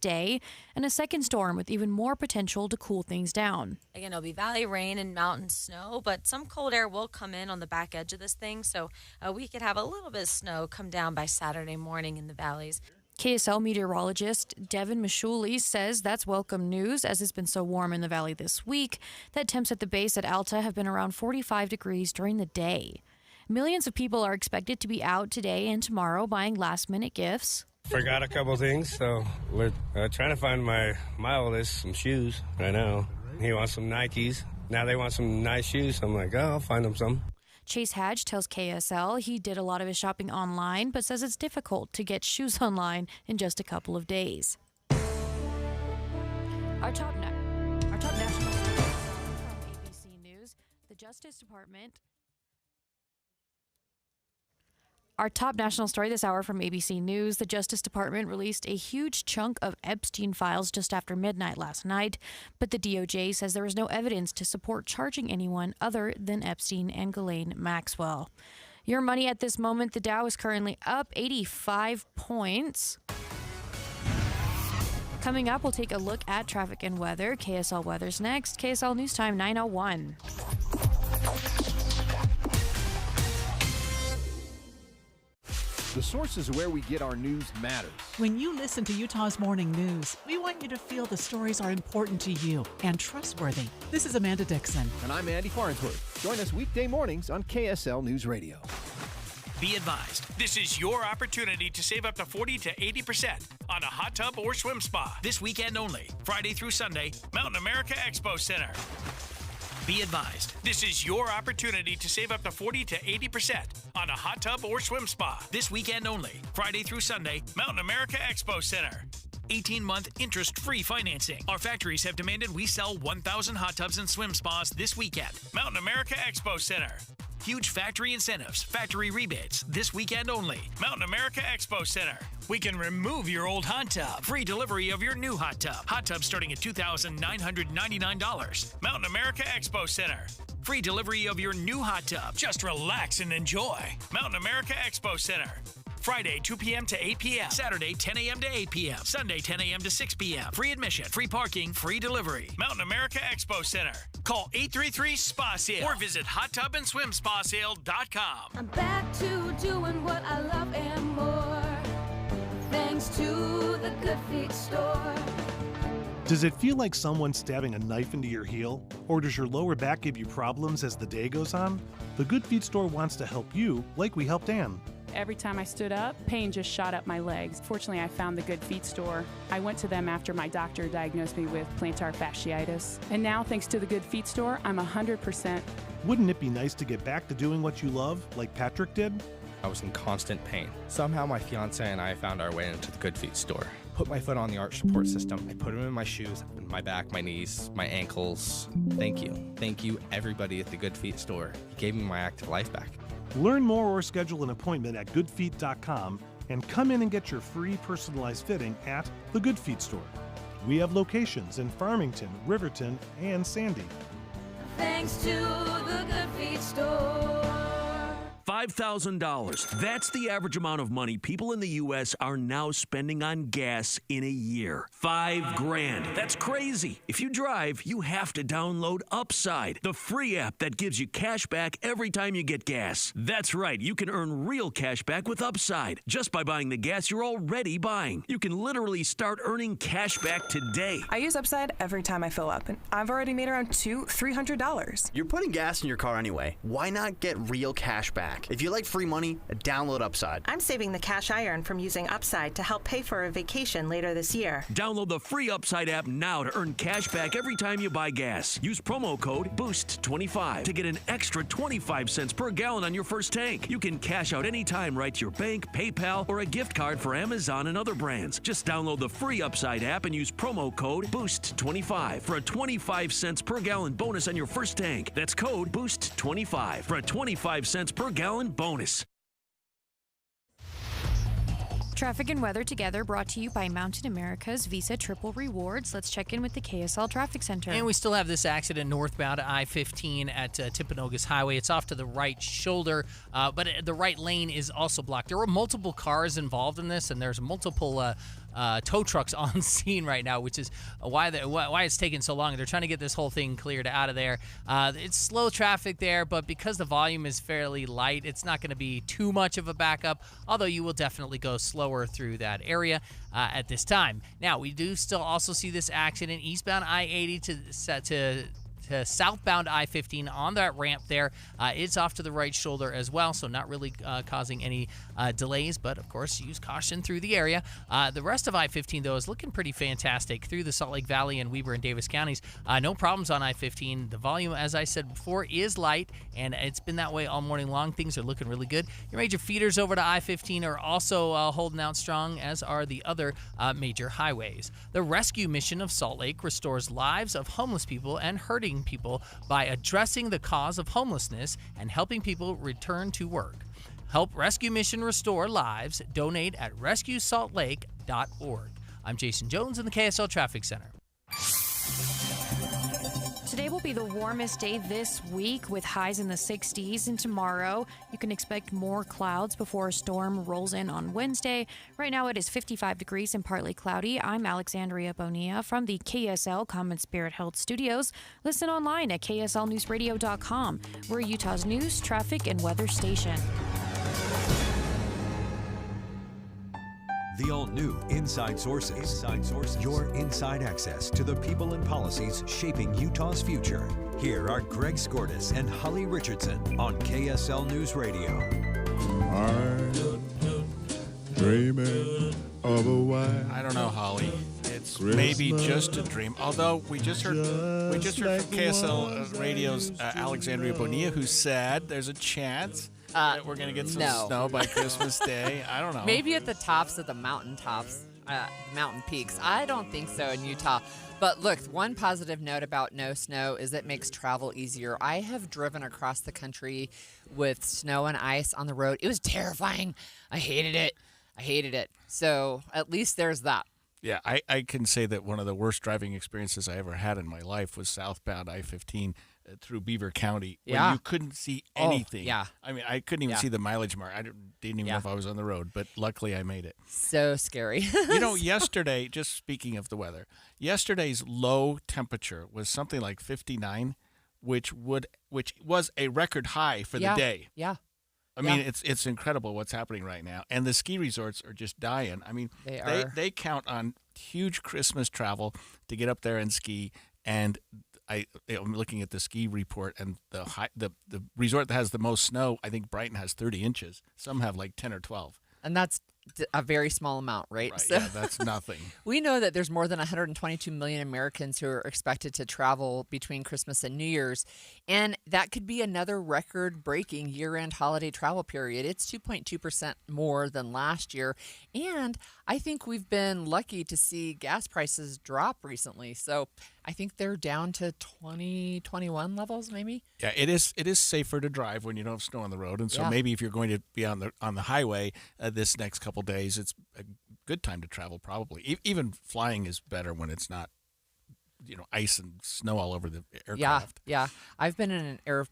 day, and a second storm with even more potential to cool things down. Again, it'll be valley rain and mountain snow, but some cold air will come in on the back edge of this thing, so we could have a little bit of snow come down by Saturday morning in the valleys. KSL meteorologist Devin Mashuli says that's welcome news, as it's been so warm in the valley this week that temps at the base at Alta have been around 45 degrees during the day. Millions of people are expected to be out today and tomorrow buying last-minute gifts. Forgot a couple things, so we're trying to find my oldest some shoes right now. He wants some Nikes. Now they want some nice shoes. So I'm like, I'll find them some. Chase Hadge tells KSL he did a lot of his shopping online, but says it's difficult to get shoes online in just a couple of days. Our top national story from ABC News, the Justice Department. Our top national story this hour from ABC News, the Justice Department released a huge chunk of Epstein files just after midnight last night, but the DOJ says there is no evidence to support charging anyone other than Epstein and Ghislaine Maxwell. Your money at this moment, the Dow is currently up 85 points. Coming up, we'll take a look at traffic and weather. KSL Weather's next. KSL News Time 9:01. The sources where we get our news matters. When you listen to Utah's Morning News, we want you to feel the stories are important to you and trustworthy. This is Amanda Dixon. And I'm Andy Farnsworth. Join us weekday mornings on KSL News Radio. Be advised, this is your opportunity to save up to 40 to 80% on a hot tub or swim spa. This weekend only, Friday through Sunday, Mountain America Expo Center. Be advised, this is your opportunity to save up to 40 to 80% on a hot tub or swim spa. This weekend only, Friday through Sunday, Mountain America Expo Center. 18-month interest-free financing. Our factories have demanded we sell 1,000 hot tubs and swim spas this weekend. Mountain America Expo Center. Huge factory incentives, factory rebates, this weekend only. Mountain America Expo Center. We can remove your old hot tub. Free delivery of your new hot tub. Hot tub starting at $2,999. Mountain America Expo Center. Free delivery of your new hot tub. Just relax and enjoy. Mountain America Expo Center. Friday, 2 p.m. to 8 p.m. Saturday, 10 a.m. to 8 p.m. Sunday, 10 a.m. to 6 p.m. Free admission, free parking, free delivery. Mountain America Expo Center. Call 833-SPA-SALE or visit hottubandSwimSpaSale.com. I'm back to doing what I love and more, thanks to the Good Feet store. Does it feel like someone's stabbing a knife into your heel? Or does your lower back give you problems as the day goes on? The Good Feet store wants to help you like we helped Ann. Every time I stood up, pain just shot up my legs. Fortunately, I found the Good Feet store. I went to them after my doctor diagnosed me with plantar fasciitis. And now, thanks to the Good Feet store, I'm 100%. Wouldn't it be nice to get back to doing what you love, like Patrick did? I was in constant pain. Somehow my fiance and I found our way into the Good Feet store. Put my foot on the arch support system. I put them in my shoes, my back, my knees, my ankles. Thank you. Thank you, everybody at the Good Feet store. You gave me my active life back. Learn more or schedule an appointment at goodfeet.com and come in and get your free personalized fitting at the Good Feet store. We have locations in Farmington, Riverton, and Sandy. Thanks to the Good Feet store. $5,000. That's the average amount of money people in the U.S. are now spending on gas in a year. $5,000. That's crazy. If you drive, you have to download Upside, the free app that gives you cash back every time you get gas. That's right. You can earn real cash back with Upside just by buying the gas you're already buying. You can literally start earning cash back today. I use Upside every time I fill up, and I've already made around $200-$300. You're putting gas in your car anyway. Why not get real cash back? If you like free money, download Upside. I'm saving the cash I earn from using Upside to help pay for a vacation later this year. Download the free Upside app now to earn cash back every time you buy gas. Use promo code BOOST25 to get an extra 25 cents per gallon on your first tank. You can cash out anytime right to your bank, PayPal, or a gift card for Amazon and other brands. Just download the free Upside app and use promo code BOOST25 for a 25 cents per gallon bonus on your first tank. That's code BOOST25 for a 25 cents per gallon bonus. Traffic and weather together brought to you by Mountain America's Visa Triple Rewards. Let's check in with the KSL Traffic Center. And we still have this accident northbound I-15 at Timpanogos Highway. It's off to the right shoulder, but the right lane is also blocked. There were multiple cars involved in this, and there's multiple tow trucks on scene right now, which is why it's taking so long. They're trying to get this whole thing cleared out of there. It's slow traffic there, but because the volume is fairly light, it's not going to be too much of a backup, although you will definitely go slower through that area at this time. Now, we do still also see this action in eastbound I-80 to southbound I-15 on that ramp there. It's off to the right shoulder as well, so not really causing any delays, but of course use caution through the area. The rest of I-15 though is looking pretty fantastic through the Salt Lake Valley and Weber and Davis counties. No problems on I-15. The volume, as I said before, is light, and it's been that way all morning long. Things are looking really good. Your major feeders over to I-15 are also holding out strong, as are the other major highways. The rescue mission of Salt Lake restores lives of homeless people and hurting people by addressing the cause of homelessness and helping people return to work. Help Rescue Mission restore lives. Donate at rescuesaltlake.org. I'm Jason Jones in the KSL Traffic Center. Today will be the warmest day this week with highs in the 60s, and tomorrow you can expect more clouds before a storm rolls in on Wednesday. Right now it is 55 degrees and partly cloudy. I'm Alexandria Bonilla from the KSL Common Spirit Health Studios. Listen online at kslnewsradio.com. We're Utah's news, traffic, and weather station. The all-new Inside Sources. Your inside access to the people and policies shaping Utah's future. Here are Greg Skordas and Holly Richardson on KSL News Radio. I'm dreaming of a white. I don't know, Holly. It's maybe just a dream. Although we just heard from KSL Radio's Alexandria Bonilla, who said there's a chance that we're going to get some snow by Christmas Day. I don't know. Maybe at the tops of the mountain peaks. I don't think so in Utah. But look, one positive note about no snow is it makes travel easier. I have driven across the country with snow and ice on the road. It was terrifying. I hated it. So at least there's that. Yeah, I can say that one of the worst driving experiences I ever had in my life was southbound I-15 through Beaver County, when you couldn't see anything. Yeah. I mean, I couldn't even see the mileage mark. I didn't even know if I was on the road, but luckily I made it. So scary. Yesterday, just speaking of the weather, yesterday's low temperature was something like 59, which was a record high for the day. Yeah. I mean, it's incredible what's happening right now. And the ski resorts are just dying. I mean, they count on huge Christmas travel to get up there and ski. And I'm looking at the ski report, and the resort that has the most snow, I think Brighton has 30 inches. Some have like 10 or 12. And that's a very small amount, right? So yeah, that's nothing. We know that there's more than 122 million Americans who are expected to travel between Christmas and New Year's, and that could be another record-breaking year-end holiday travel period. It's 2.2% more than last year, and I think we've been lucky to see gas prices drop recently. So I think they're down to 2021 levels, maybe. Yeah, it is safer to drive when you don't have snow on the road, and so maybe if you're going to be on the highway this next couple days, it's a good time to travel. Probably even flying is better when it's not, ice and snow all over the aircraft. Yeah. I've been in an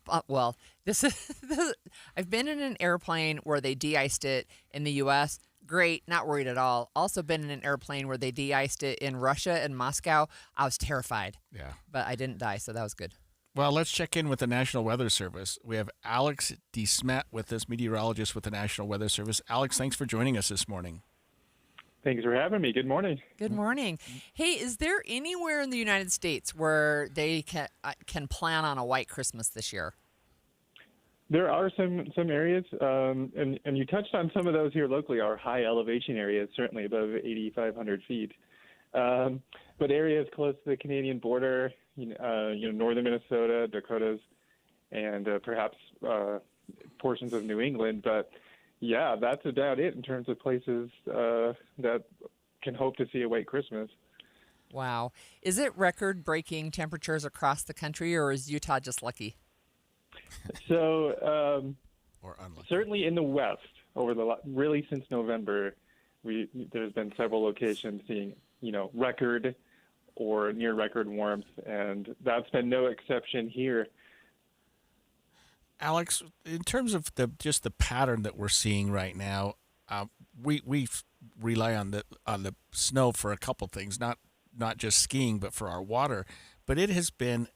I've been in an airplane where they de-iced it in the U.S. Great, not worried at all. Also been in an airplane where they de-iced it in Russia and Moscow. I was terrified. Yeah, but I didn't die, so that was good. Well, let's check in with the National Weather Service. We have Alex DeSmet with us, meteorologist with the National Weather Service. Alex, thanks for joining us this morning. Thanks for having me. Good morning. Good morning. Hey, is there anywhere in the United States where they can plan on a white Christmas this year? There are some areas, and you touched on some of those here locally, our high elevation areas, certainly above 8,500 feet. But areas close to the Canadian border, northern Minnesota, Dakotas, and perhaps portions of New England. But yeah, that's about it in terms of places that can hope to see a white Christmas. Wow. Is it record-breaking temperatures across the country, or is Utah just lucky? So or unlucky. Certainly in the West, really since November, there's been several locations seeing record or near record warmth, and that's been no exception here. Alex, in terms of just the pattern that we're seeing right now, we rely on the snow for a couple things, not just skiing, but for our water. But it has been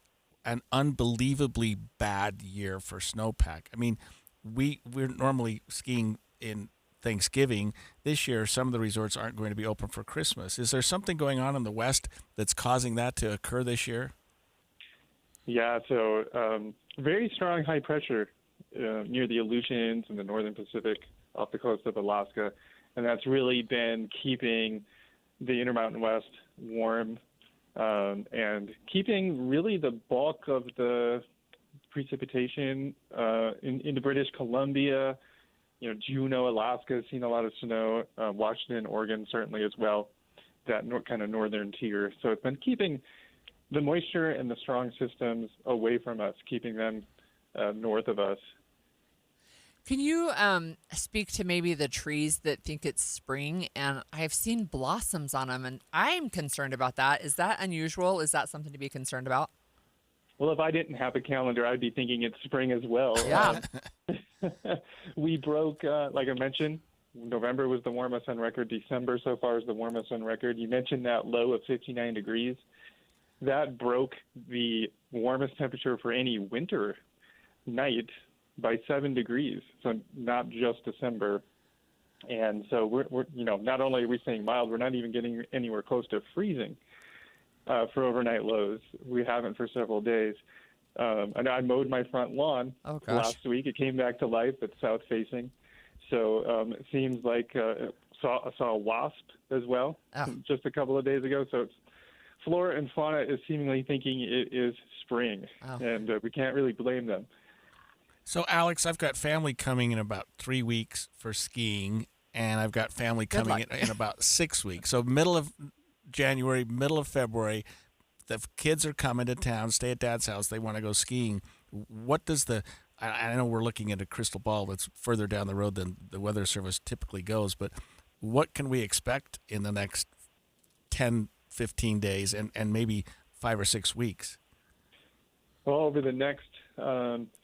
an unbelievably bad year for snowpack. I mean, we're normally skiing in Thanksgiving. This year, some of the resorts aren't going to be open for Christmas. Is there something going on in the West that's causing that to occur this year? Yeah, so very strong high pressure near the Aleutians and the northern Pacific off the coast of Alaska, and that's really been keeping the Intermountain West warm and keeping really the bulk of the precipitation into British Columbia. Juneau, Alaska has seen a lot of snow. Washington, Oregon certainly as well, that kind of northern tier. So it's been keeping the moisture and the strong systems away from us, keeping them north of us. Can you speak to maybe the trees that think it's spring? And I've seen blossoms on them, and I'm concerned about that. Is that unusual? Is that something to be concerned about? Well, if I didn't have a calendar, I'd be thinking it's spring as well. Yeah. We broke, like I mentioned, November was the warmest on record. December so far is the warmest on record. You mentioned that low of 59 degrees. That broke the warmest temperature for any winter night by 7 degrees. So not just December. And so we're not only are we staying mild, we're not even getting anywhere close to freezing for overnight lows. We haven't for several days. And I mowed my front lawn last week. It came back to life. It's south facing. So it seems like I saw a wasp as well just a couple of days ago. So it's flora and fauna is seemingly thinking it is spring, and we can't really blame them. So, Alex, I've got family coming in about 3 weeks for skiing, and I've got family coming in about 6 weeks. So middle of January, middle of February, the kids are coming to town, stay at Dad's house. They want to go skiing. What does I know we're looking at a crystal ball that's further down the road than the Weather Service typically goes, but what can we expect in the next 10, 15 days and maybe 5 or 6 weeks? Well, over the next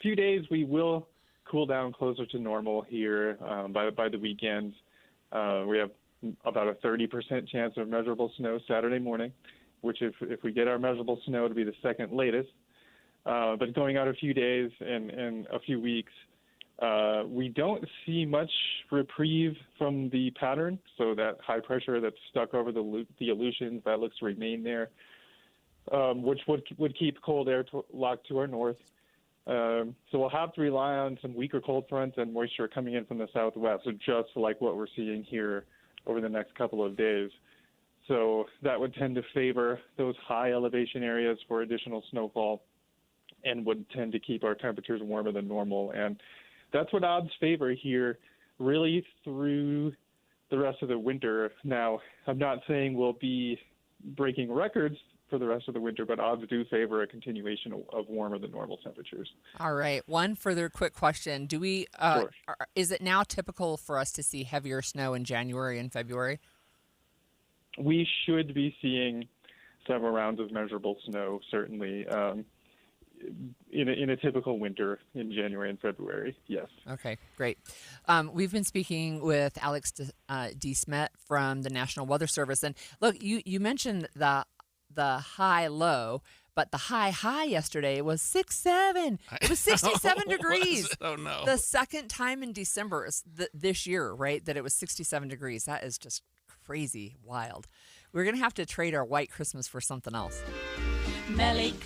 few days, we will cool down closer to normal here by the weekends. We have about a 30% chance of measurable snow Saturday morning, which if we get our measurable snow, it'll be the second latest. But going out a few days and a few weeks, we don't see much reprieve from the pattern. So that high pressure that's stuck over the Aleutians, that looks to remain there, which would keep cold air locked to our north. So we'll have to rely on some weaker cold fronts and moisture coming in from the southwest, so just like what we're seeing here over the next couple of days. So that would tend to favor those high elevation areas for additional snowfall and would tend to keep our temperatures warmer than normal. And that's what odds favor here really through the rest of the winter. Now, I'm not saying we'll be breaking records for the rest of the winter, but odds do favor a continuation of warmer than normal temperatures. All right. One further quick question. Do we, Sure. Is it now typical for us to see heavier snow in January and February? We should be seeing several rounds of measurable snow, certainly, in a typical winter in January and February, yes. Okay, great. We've been speaking with Alex DeSmet from the National Weather Service. And look, you mentioned the high-low, but the high yesterday was 6-7. It was 67 degrees. Oh, no. The second time in December this year, right, that it was 67 degrees. That is just crazy wild. We're going to have to trade our white Christmas for something else. This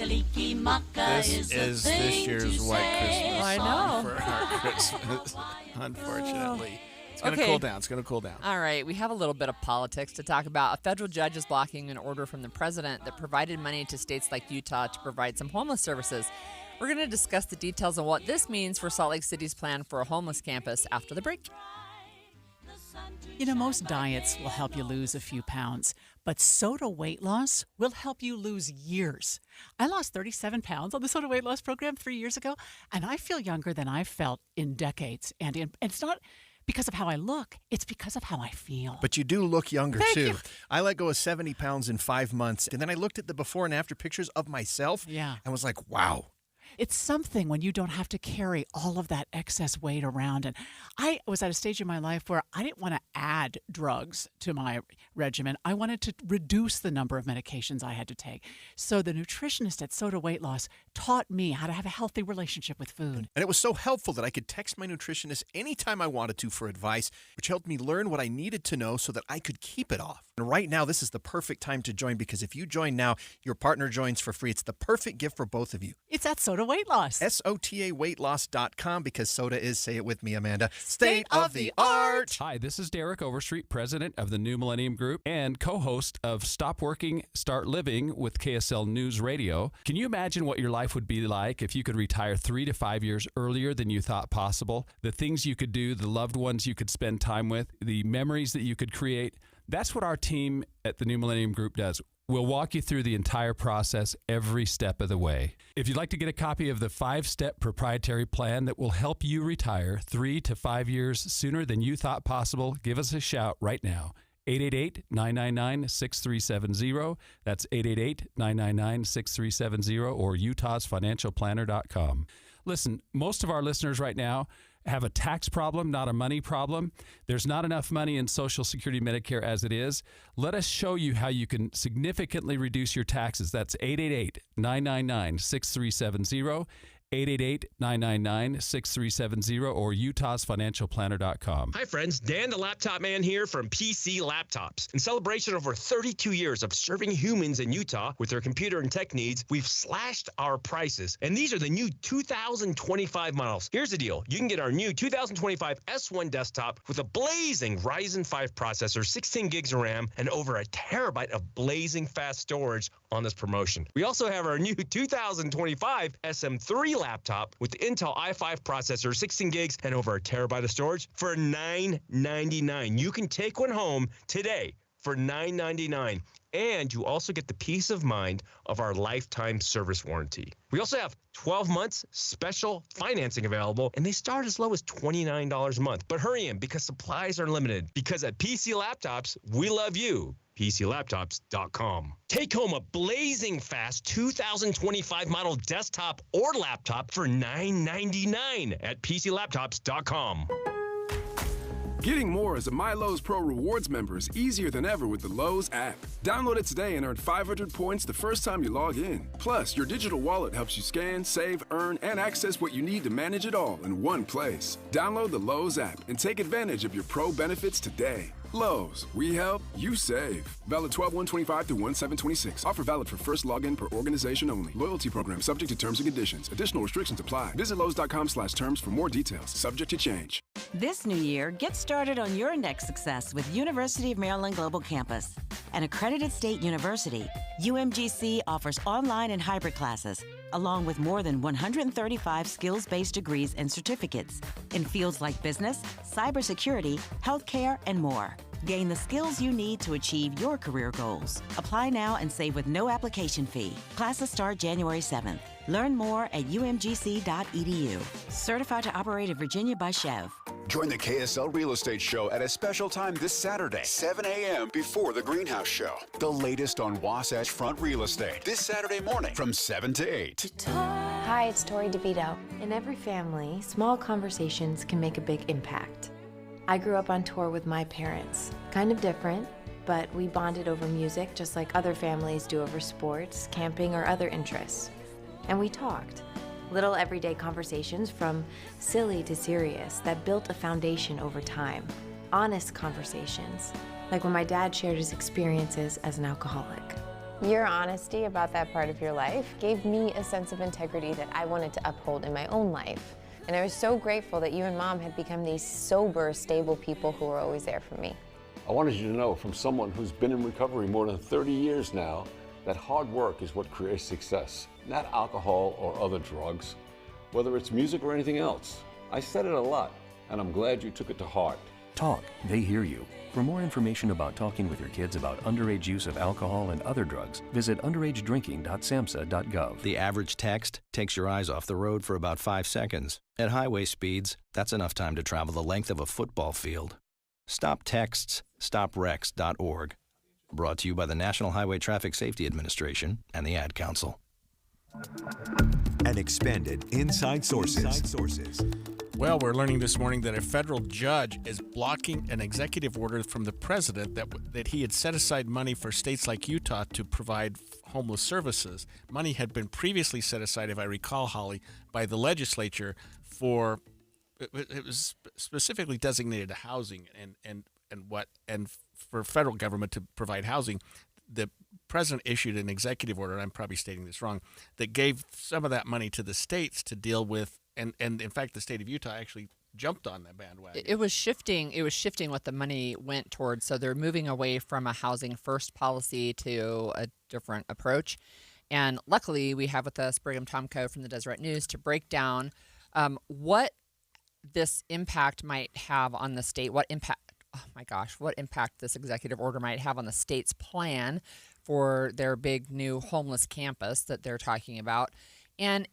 is this year's White Christmas I song know. for our Christmas, unfortunately. It's going to Okay. cool down. It's going to cool down. All right, we have a little bit of politics to talk about. A federal judge is blocking an order from the president that provided money to states like Utah to provide some homeless services. We're going to discuss the details of what this means for Salt Lake City's plan for a homeless campus after the break. You know, most diets will help you lose a few pounds, but Soda weight loss will help you lose years. I lost 37 pounds on the Soda weight loss program 3 years ago, and I feel younger than I've felt in decades. And it's not because of how I look, it's because of how I feel. But you do look younger, Thank too. you. I let go of 70 pounds in 5 months, and then I looked at the before and after pictures of myself and was like, wow. It's something when you don't have to carry all of that excess weight around. And I was at a stage in my life where I didn't want to add drugs to my regimen. I wanted to reduce the number of medications I had to take. So the nutritionist at Soda Weight Loss taught me how to have a healthy relationship with food. And it was so helpful that I could text my nutritionist anytime I wanted to for advice, which helped me learn what I needed to know so that I could keep it off. And right now, this is the perfect time to join, because if you join now, your partner joins for free. It's the perfect gift for both of you. It's at Soda Weight Loss. SOTAweightloss.com, because soda is, say it with me, Amanda, state of the art. Hi, this is Derek Overstreet, president of the New Millennium Group and co-host of Stop Working, Start Living with KSL News Radio. Can you imagine what your life would be like if you could retire 3 to 5 years earlier than you thought possible? The things you could do, the loved ones you could spend time with, the memories that you could create. That's what our team at the New Millennium Group does. We'll walk you through the entire process every step of the way. If you'd like to get a copy of the 5-step proprietary plan that will help you retire 3 to 5 years sooner than you thought possible, give us a shout right now. 888-999-6370. That's 888-999-6370 or utahsfinancialplanner.com. Listen, most of our listeners right now have a tax problem, not a money problem. There's not enough money in Social Security Medicare as it is. Let us show you how you can significantly reduce your taxes. That's 888-999-6370. 888-999-6370 or utahsfinancialplanner.com. Hi friends, Dan the Laptop Man here from PC Laptops. In celebration of over 32 years of serving humans in Utah with their computer and tech needs, we've slashed our prices. And these are the new 2025 models. Here's the deal. You can get our new 2025 S1 desktop with a blazing Ryzen 5 processor, 16 gigs of RAM, and over a terabyte of blazing fast storage on this promotion. We also have our new 2025 SM3 laptop with the Intel i5 processor, 16 gigs, and over a terabyte of storage for $999. You can take one home today for $999. And you also get the peace of mind of our lifetime service warranty. We also have 12 months special financing available, and they start as low as $29 a month. But hurry in, because supplies are limited. Because at PC Laptops, we love you. PCLaptops.com. Take home a blazing fast 2025 model desktop or laptop for $999 at PCLaptops.com. Getting more as a MyLowe's Pro Rewards member is easier than ever with the Lowe's app. Download it today and earn 500 points the first time you log in. Plus, your digital wallet helps you scan, save, earn, and access what you need to manage it all in one place. Download the Lowe's app and take advantage of your Pro benefits today. Lowe's, we help, you save. Valid 12/1/25 through 1/7/26. Offer valid for first login per organization only. Loyalty program subject to terms and conditions. Additional restrictions apply. Visit Lowe's.com/terms for more details. Subject to change. This new year, get started on your next success with University of Maryland Global Campus. An accredited state university, UMGC offers online and hybrid classes, along with more than 135 skills-based degrees and certificates in fields like business, cybersecurity, healthcare, and more. Gain the skills you need to achieve your career goals. Apply now and save with no application fee. Classes start January 7th. Learn more at umgc.edu. Certified to operate in Virginia by Chev. Join the KSL Real Estate Show at a special time this Saturday, 7 a.m. before the Greenhouse Show. The latest on Wasatch Front real estate. This Saturday morning from 7 to 8. Hi, it's Tori DeVito. In every family, small conversations can make a big impact. I grew up on tour with my parents. Kind of different, but we bonded over music just like other families do over sports, camping, or other interests. And we talked. Little everyday conversations from silly to serious that built a foundation over time. Honest conversations, like when my dad shared his experiences as an alcoholic. Your honesty about that part of your life gave me a sense of integrity that I wanted to uphold in my own life. And I was so grateful that you and Mom had become these sober, stable people who were always there for me. I wanted you to know from someone who's been in recovery more than 30 years now that hard work is what creates success, not alcohol or other drugs, whether it's music or anything else. I said it a lot, and I'm glad you took it to heart. Talk, they hear you. For more information about talking with your kids about underage use of alcohol and other drugs, visit underagedrinking.samhsa.gov. The average text takes your eyes off the road for about 5 seconds. At highway speeds, that's enough time to travel the length of a football field. Stop texts, stopwrecks.org. Brought to you by the National Highway Traffic Safety Administration and the Ad Council. and expanded inside sources. Well, we're learning this morning that a federal judge is blocking an executive order from the president that he had set aside money for states like Utah to provide homeless services. Money had been previously set aside, if I recall, Holly, by the legislature for it was specifically designated to housing and for federal government to provide housing. The president issued an executive order, and I'm probably stating this wrong, that gave some of that money to the states to deal with. And in fact, the state of Utah actually jumped on that bandwagon. It was shifting what the money went towards. So they're moving away from a housing first policy to a different approach. And luckily, we have with us Brigham Tomko from the Deseret News to break down what this impact might have on the state. What impact this executive order might have on the state's plan for their big new homeless campus that they're talking about. And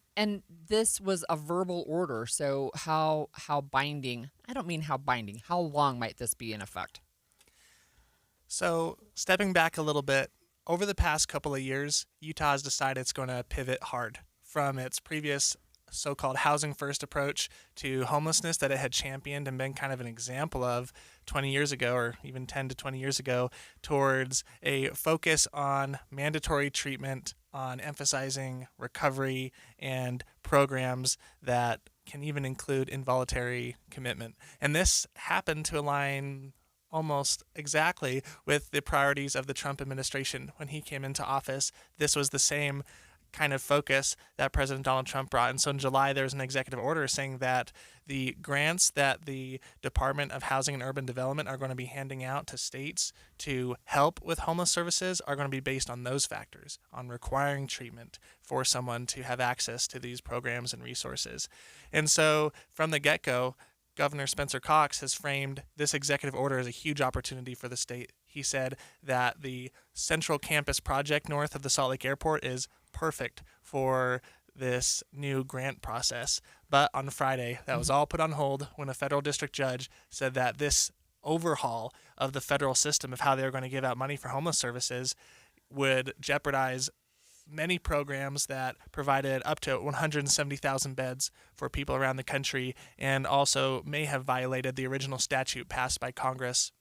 this was a verbal order, so how binding? I don't mean how binding. How long might this be in effect? So stepping back a little bit, over the past couple of years, Utah has decided it's going to pivot hard from its previous so-called housing first approach to homelessness that it had championed and been kind of an example of 20 years ago, or even 10 to 20 years ago, towards a focus on mandatory treatment, on emphasizing recovery and programs that can even include involuntary commitment. And this happened to align almost exactly with the priorities of the Trump administration when he came into office. This was the same kind of focus that President Donald Trump brought. And so in July, there was an executive order saying that the grants that the Department of Housing and Urban Development are going to be handing out to states to help with homeless services are going to be based on those factors, on requiring treatment for someone to have access to these programs and resources. And so from the get-go, Governor Spencer Cox has framed this executive order as a huge opportunity for the state. He said that the Central Campus project north of the Salt Lake Airport is perfect for this new grant process. But on Friday, that was all put on hold when a federal district judge said that this overhaul of the federal system of how they were going to give out money for homeless services would jeopardize many programs that provided up to 170,000 beds for people around the country, and also may have violated the original statute passed by Congress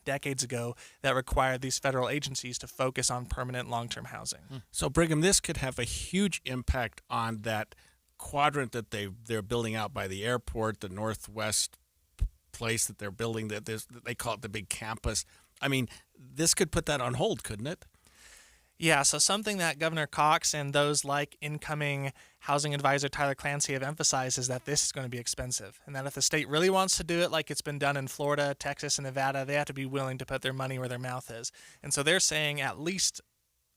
decades ago that required these federal agencies to focus on permanent long-term housing. So, Brigham, this could have a huge impact on that quadrant that they're building out by the airport, the northwest place that they're building, that they call it the big campus. I mean, this could put that on hold, couldn't it? Yeah, so something that Governor Cox and those like incoming housing advisor Tyler Clancy have emphasized is that this is going to be expensive, and that if the state really wants to do it like it's been done in Florida, Texas, and Nevada, they have to be willing to put their money where their mouth is. And so they're saying at least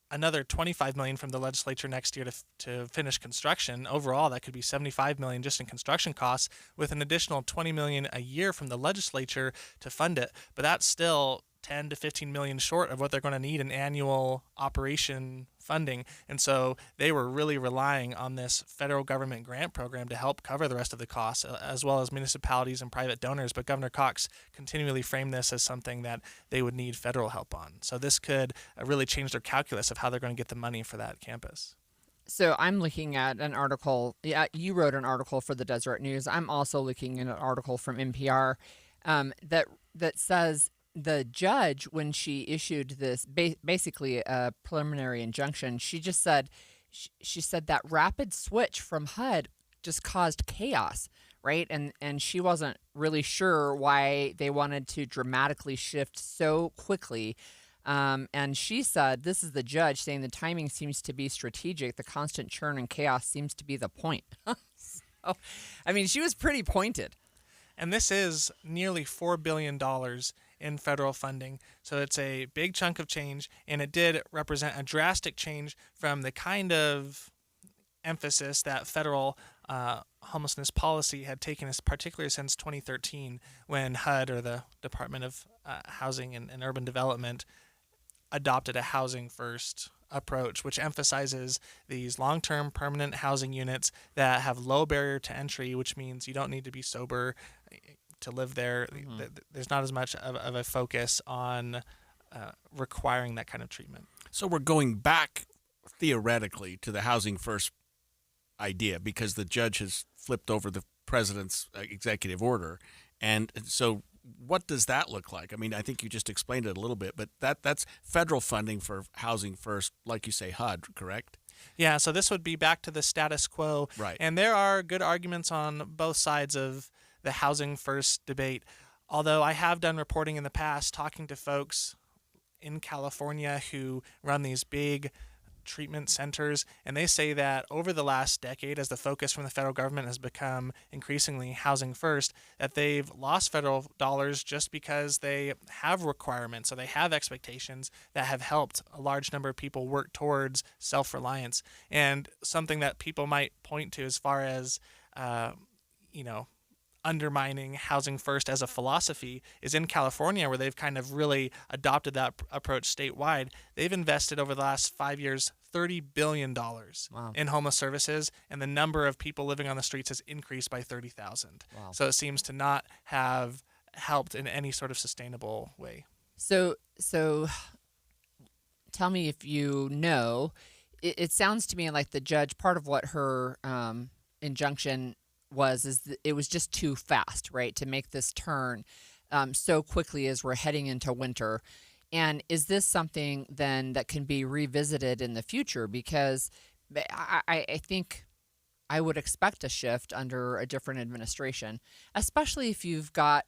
another $25 million from the legislature next year to finish construction. Overall, that could be $75 million just in construction costs, with an additional $20 million a year from the legislature to fund it. But that's still 10 to 15 million short of what they're going to need in annual operation funding. And so they were really relying on this federal government grant program to help cover the rest of the costs, as well as municipalities and private donors. But Governor Cox continually framed this as something that they would need federal help on. So this could really change their calculus of how they're going to get the money for that campus. So I'm looking at an article. Yeah, you wrote an article for the Deseret News. I'm also looking at an article from NPR that says the judge, when she issued this basically a preliminary injunction, she just said that rapid switch from HUD just caused chaos, right? And she wasn't really sure why they wanted to dramatically shift so quickly. And she said, this is the judge saying the timing seems to be strategic. The constant churn and chaos seems to be the point. So, I mean, she was pretty pointed. And this is nearly $4 billion in federal funding. So it's a big chunk of change, and it did represent a drastic change from the kind of emphasis that federal homelessness policy had taken, particularly since 2013, when HUD, or the Department of Housing and Urban Development, adopted a housing first approach, which emphasizes these long-term permanent housing units that have low barrier to entry, which means you don't need to be sober to live there. Mm-hmm. There's not as much of a focus on requiring that kind of treatment. So we're going back theoretically to the Housing First idea, because the judge has flipped over the president's executive order. And so what does that look like? I mean, I think you just explained it a little bit, but that's federal funding for Housing First, like you say, HUD, correct? Yeah, so this would be back to the status quo. Right. And there are good arguments on both sides of the Housing First debate. Although I have done reporting in the past talking to folks in California who run these big treatment centers, and they say that over the last decade, as the focus from the federal government has become increasingly Housing First, that they've lost federal dollars just because they have requirements, so they have expectations that have helped a large number of people work towards self-reliance. And something that people might point to as far as undermining Housing First as a philosophy is in California, where they've kind of really adopted that approach statewide. They've invested over the last 5 years $30 billion in homeless services, and the number of people living on the streets has increased by 30,000. Wow. So it seems to not have helped in any sort of sustainable way. So tell me if you know. It sounds to me like the judge, part of what her injunction it was just too fast, right, to make this turn so quickly as we're heading into winter. And is this something then that can be revisited in the future? Because I think I would expect a shift under a different administration, especially if you've got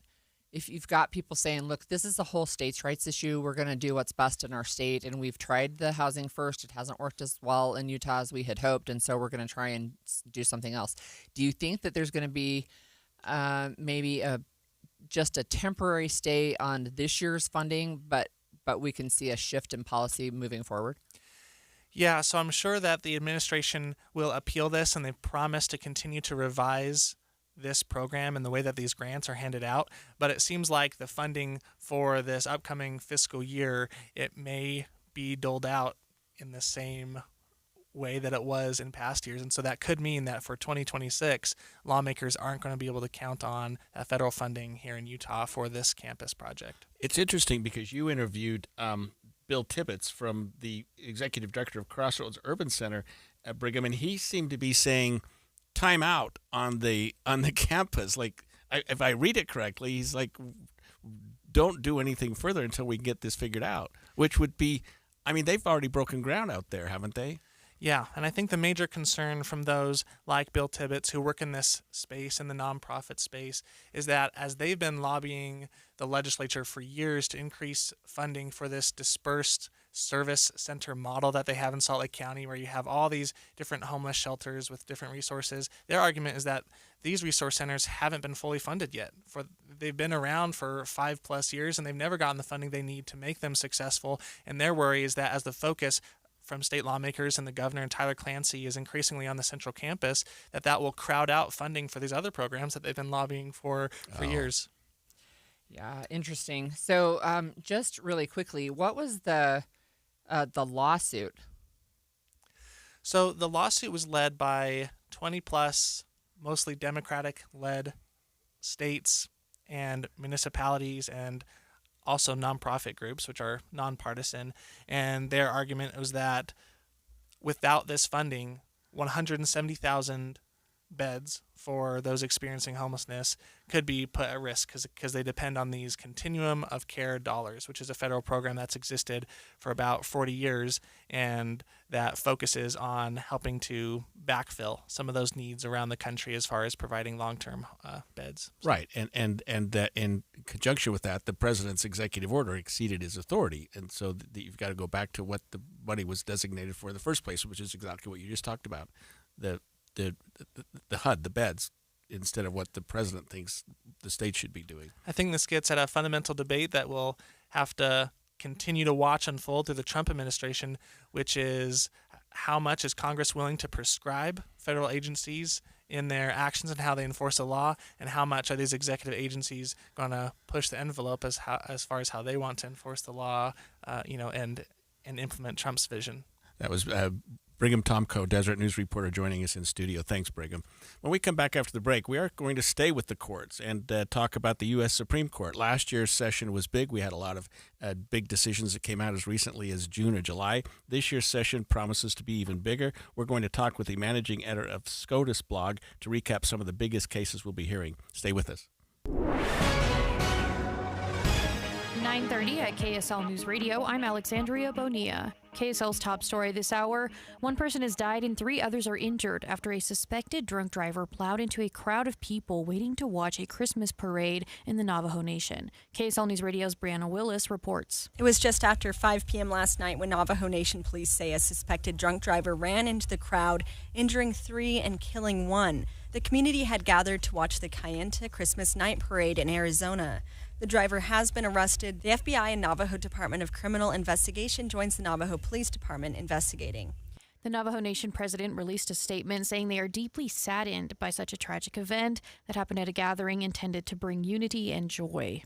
people saying, look, this is a whole states' rights issue. We're going to do what's best in our state, and we've tried the Housing First. It hasn't worked as well in Utah as we had hoped, and so we're going to try and do something else. Do you think that there's going to be maybe just a temporary stay on this year's funding, but we can see a shift in policy moving forward? Yeah, so I'm sure that the administration will appeal this, and they've promised to continue to revise this program and the way that these grants are handed out. But it seems like the funding for this upcoming fiscal year, it may be doled out in the same way that it was in past years. And so that could mean that for 2026, lawmakers aren't going to be able to count on federal funding here in Utah for this campus project. It's interesting because you interviewed Bill Tibbetts from the executive director of Crossroads Urban Center at Brigham, and he seemed to be saying time out on the campus. Like, if I read it correctly, he's like, don't do anything further until we get this figured out, which would be, I mean, they've already broken ground out there, haven't they? Yeah, and I think the major concern from those like Bill Tibbetts who work in this space, in the nonprofit space, is that as they've been lobbying the legislature for years to increase funding for this dispersed service center model that they have in Salt Lake County, where you have all these different homeless shelters with different resources, their argument is that these resource centers haven't been fully funded yet. They've been around for 5+ years, and they've never gotten the funding they need to make them successful. And their worry is that as the focus from state lawmakers and the governor and Tyler Clancy is increasingly on the central campus, that will crowd out funding for these other programs that they've been lobbying for years. Yeah, interesting. So just really quickly, what was the lawsuit? So the lawsuit was led by 20+ mostly Democratic-led states and municipalities, and also nonprofit groups, which are nonpartisan. And their argument was that without this funding, 170,000 beds for those experiencing homelessness could be put at risk because they depend on these Continuum of Care dollars, which is a federal program that's existed for about 40 years and that focuses on helping to backfill some of those needs around the country as far as providing long-term beds. Right, and that in conjunction with that, the president's executive order exceeded his authority, and so you've got to go back to what the money was designated for in the first place, which is exactly what you just talked about, the HUD, the beds, instead of what the president thinks the state should be doing. I think this gets at a fundamental debate that we'll have to continue to watch unfold through the Trump administration, which is how much is Congress willing to prescribe federal agencies in their actions and how they enforce the law, and how much are these executive agencies going to push the envelope as far as how they want to enforce the law, and implement Trump's vision. That was Brigham Tomko, Deseret News reporter, joining us in studio. Thanks, Brigham. When we come back after the break, we are going to stay with the courts and talk about the U.S. Supreme Court. Last year's session was big. We had a lot of big decisions that came out as recently as June or July. This year's session promises to be even bigger. We're going to talk with the managing editor of SCOTUS blog to recap some of the biggest cases we'll be hearing. Stay with us. 9:30 at KSL News Radio. I'm Alexandria Bonilla. KSL's top story this hour: one person has died and 3 others are injured after a suspected drunk driver plowed into a crowd of people waiting to watch a Christmas parade in the Navajo Nation. KSL News Radio's Brianna Willis reports. It was just after 5 p.m. last night when Navajo Nation police say a suspected drunk driver ran into the crowd, injuring 3 and killing 1. The community had gathered to watch the Kayenta Christmas night parade in Arizona. The driver has been arrested. The FBI and Navajo Department of Criminal Investigation joins the Navajo Police Department investigating. The Navajo Nation president released a statement saying they are deeply saddened by such a tragic event that happened at a gathering intended to bring unity and joy.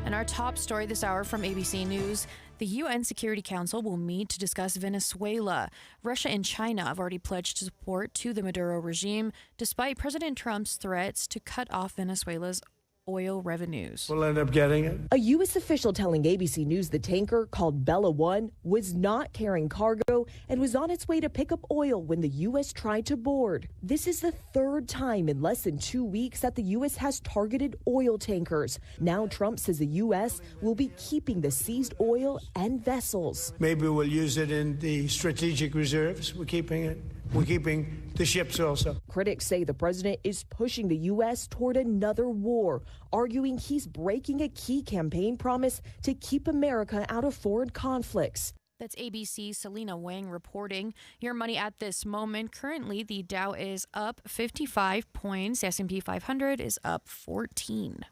And our top story this hour from ABC News: the UN Security Council will meet to discuss Venezuela. Russia and China have already pledged support to the Maduro regime, despite President Trump's threats to cut off Venezuela's oil revenues. We'll end up getting it. A U.S. official telling ABC News the tanker, called Bella One, was not carrying cargo and was on its way to pick up oil when the U.S. tried to board. This is the 3rd time in less than 2 weeks that the U.S. has targeted oil tankers. Now Trump says the U.S. will be keeping the seized oil and vessels. Maybe we'll use it in the strategic reserves. We're keeping it. We're keeping the ships also. Critics say the president is pushing the U.S. toward another war, arguing he's breaking a key campaign promise to keep America out of foreign conflicts. That's ABC's Selena Wang reporting. Your money at this moment. Currently, the Dow is up 55 points. The S&P 500 is up 14.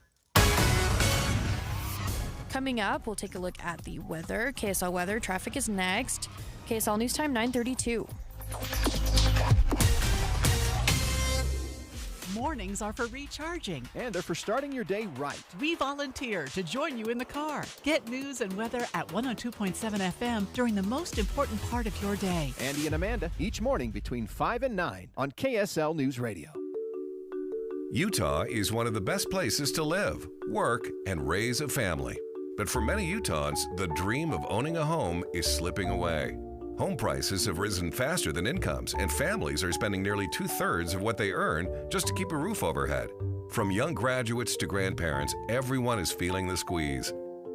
Coming up, we'll take a look at the weather. KSL weather. Traffic is next. KSL News Time, 9:32. Mornings are for recharging. And they're for starting your day right. We volunteer to join you in the car. Get news and weather at 102.7 FM during the most important part of your day. Andy and Amanda, each morning between 5 and 9 on KSL News Radio. Utah is one of the best places to live, work, and raise a family. But for many Utahns, the dream of owning a home is slipping away. Home prices have risen faster than incomes, and families are spending nearly 2/3 of what they earn just to keep a roof overhead. From young graduates to grandparents, everyone is feeling the squeeze.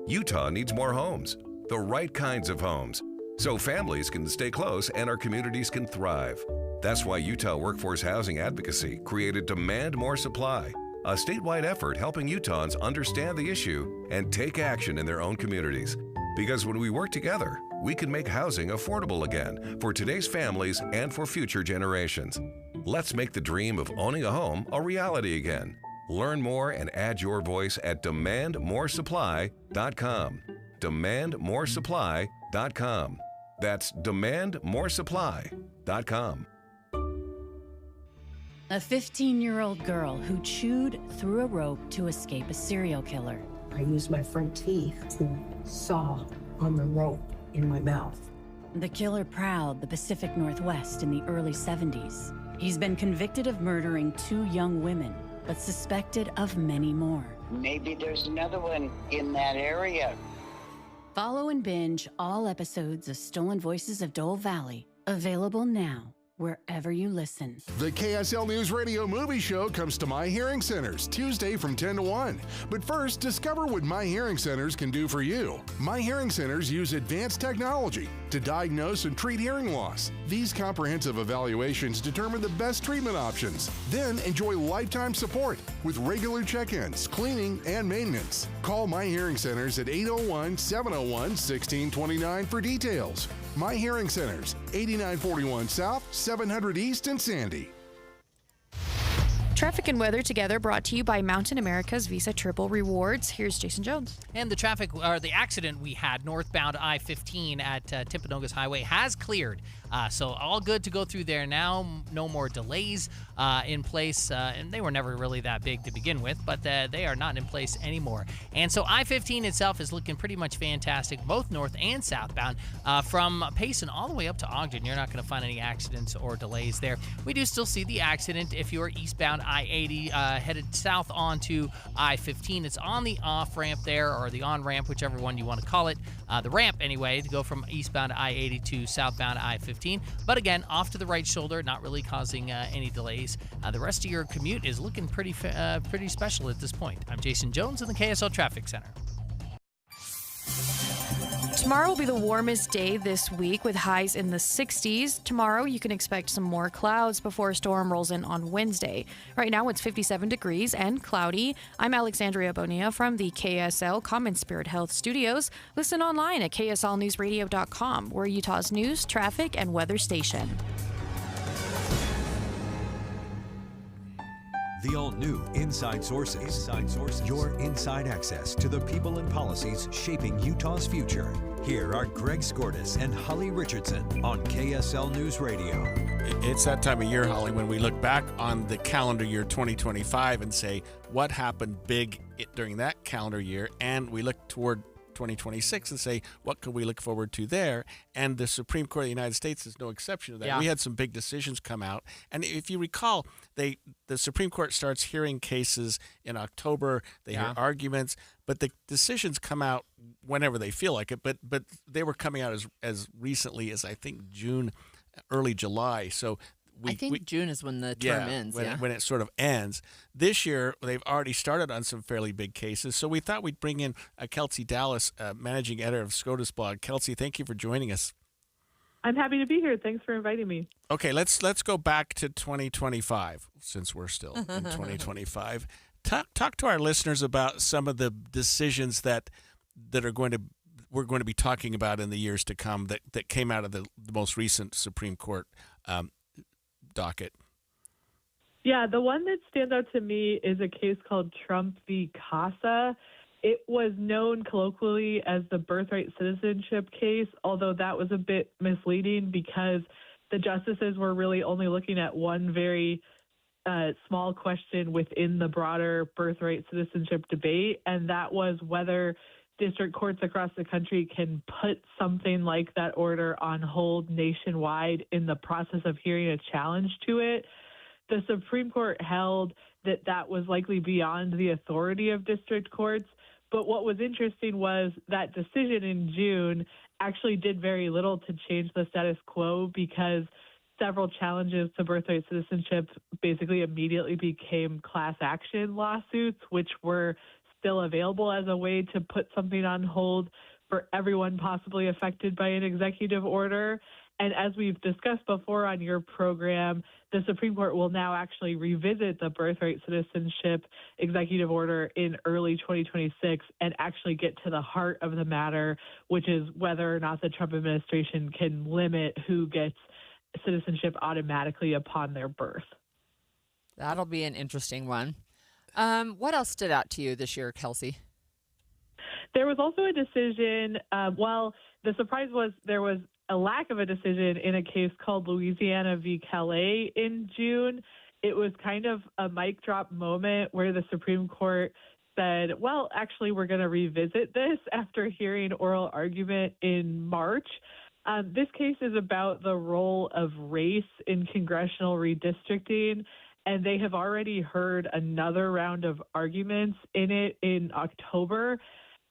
Utah needs more homes, the right kinds of homes, so families can stay close and our communities can thrive. That's why Utah Workforce Housing Advocacy created Demand More Supply, a statewide effort helping Utahns understand the issue and take action in their own communities. Because when we work together, we can make housing affordable again for today's families and for future generations. Let's make the dream of owning a home a reality again. Learn more and add your voice at demandmoresupply.com. Demandmoresupply.com. That's demandmoresupply.com. A 15-year-old girl who chewed through a rope to escape a serial killer. I used my front teeth to saw on the rope in my mouth. The killer prowled the Pacific Northwest in the early 70s. He's been convicted of murdering 2 young women, but suspected of many more. Maybe there's another one in that area. Follow and binge all episodes of Stolen Voices of Dole Valley, available now wherever you listen. The KSL News Radio movie show comes to My Hearing Centers Tuesday from 10 to 1. But first, discover what My Hearing Centers can do for you. My Hearing Centers use advanced technology to diagnose and treat hearing loss. These comprehensive evaluations determine the best treatment options. Then enjoy lifetime support with regular check-ins, cleaning, and maintenance. Call My Hearing Centers at 801-701-1629 for details. My Hearing Centers, 8941 South, 700 East in Sandy. Traffic and weather together brought to you by Mountain America's Visa Triple Rewards. Here's Jason Jones. And the accident we had northbound I-15 at Timpanogos Highway has cleared. So all good to go through there now. No more delays in place. And they were never really that big to begin with, but they are not in place anymore. And so I-15 itself is looking pretty much fantastic, both north and southbound. From Payson all the way up to Ogden, you're not going to find any accidents or delays there. We do still see the accident if you're eastbound I-80 headed south onto I-15. It's on the off-ramp there, or the on-ramp, whichever one you want to call it. The ramp, anyway, to go from eastbound I-80 to southbound I-15. But again, off to the right shoulder, not really causing any delays. The rest of your commute is looking pretty special at this point. I'm Jason Jones in the KSL Traffic Center. Tomorrow will be the warmest day this week with highs in the 60s. Tomorrow, you can expect some more clouds before a storm rolls in on Wednesday. Right now, it's 57 degrees and cloudy. I'm Alexandria Bonilla from the KSL Common Spirit Health Studios. Listen online at kslnewsradio.com. We're Utah's news, traffic, and weather station. The all-new Inside Sources. Your inside access to the people and policies shaping Utah's future. Here are Greg Skordas and Holly Richardson on KSL News Radio. It's that time of year, Holly, when we look back on the calendar year 2025 and say what happened big during that calendar year, and we look toward 2026 and say, what can we look forward to there? And the Supreme Court of the United States is no exception to that. Yeah. We had some big decisions come out. And if you recall, the Supreme Court starts hearing cases in October. They hear arguments, but the decisions come out whenever they feel like it. But they were coming out as recently as, I think, June, early July. So I think June is when the term ends. When it sort of ends. This year, they've already started on some fairly big cases. So we thought we'd bring in Kelsey Dallas, managing editor of SCOTUS blog. Kelsey, thank you for joining us. I'm happy to be here. Thanks for inviting me. Okay, let's go back to 2025, since we're still in 2025. Talk to our listeners about some of the decisions that we're going to be talking about in the years to come that came out of the most recent Supreme Court docket. Yeah, the one that stands out to me is a case called Trump v. Casa. It was known colloquially as the birthright citizenship case, although that was a bit misleading because the justices were really only looking at one very small question within the broader birthright citizenship debate, and that was whether district courts across the country can put something like that order on hold nationwide in the process of hearing a challenge to it. The Supreme Court held that was likely beyond the authority of district courts. But what was interesting was that decision in June actually did very little to change the status quo because several challenges to birthright citizenship basically immediately became class action lawsuits, which were still available as a way to put something on hold for everyone possibly affected by an executive order. And as we've discussed before on your program, the Supreme Court will now actually revisit the birthright citizenship executive order in early 2026 and actually get to the heart of the matter, which is whether or not the Trump administration can limit who gets citizenship automatically upon their birth. That'll be an interesting one. What else stood out to you this year, Kelsey? There was also a decision. The surprise was there was a lack of a decision in a case called Louisiana v. Calais in June. It was kind of a mic drop moment where the Supreme Court said, well, actually, we're going to revisit this after hearing oral argument in March. This case is about the role of race in congressional redistricting, and they have already heard another round of arguments in it in October.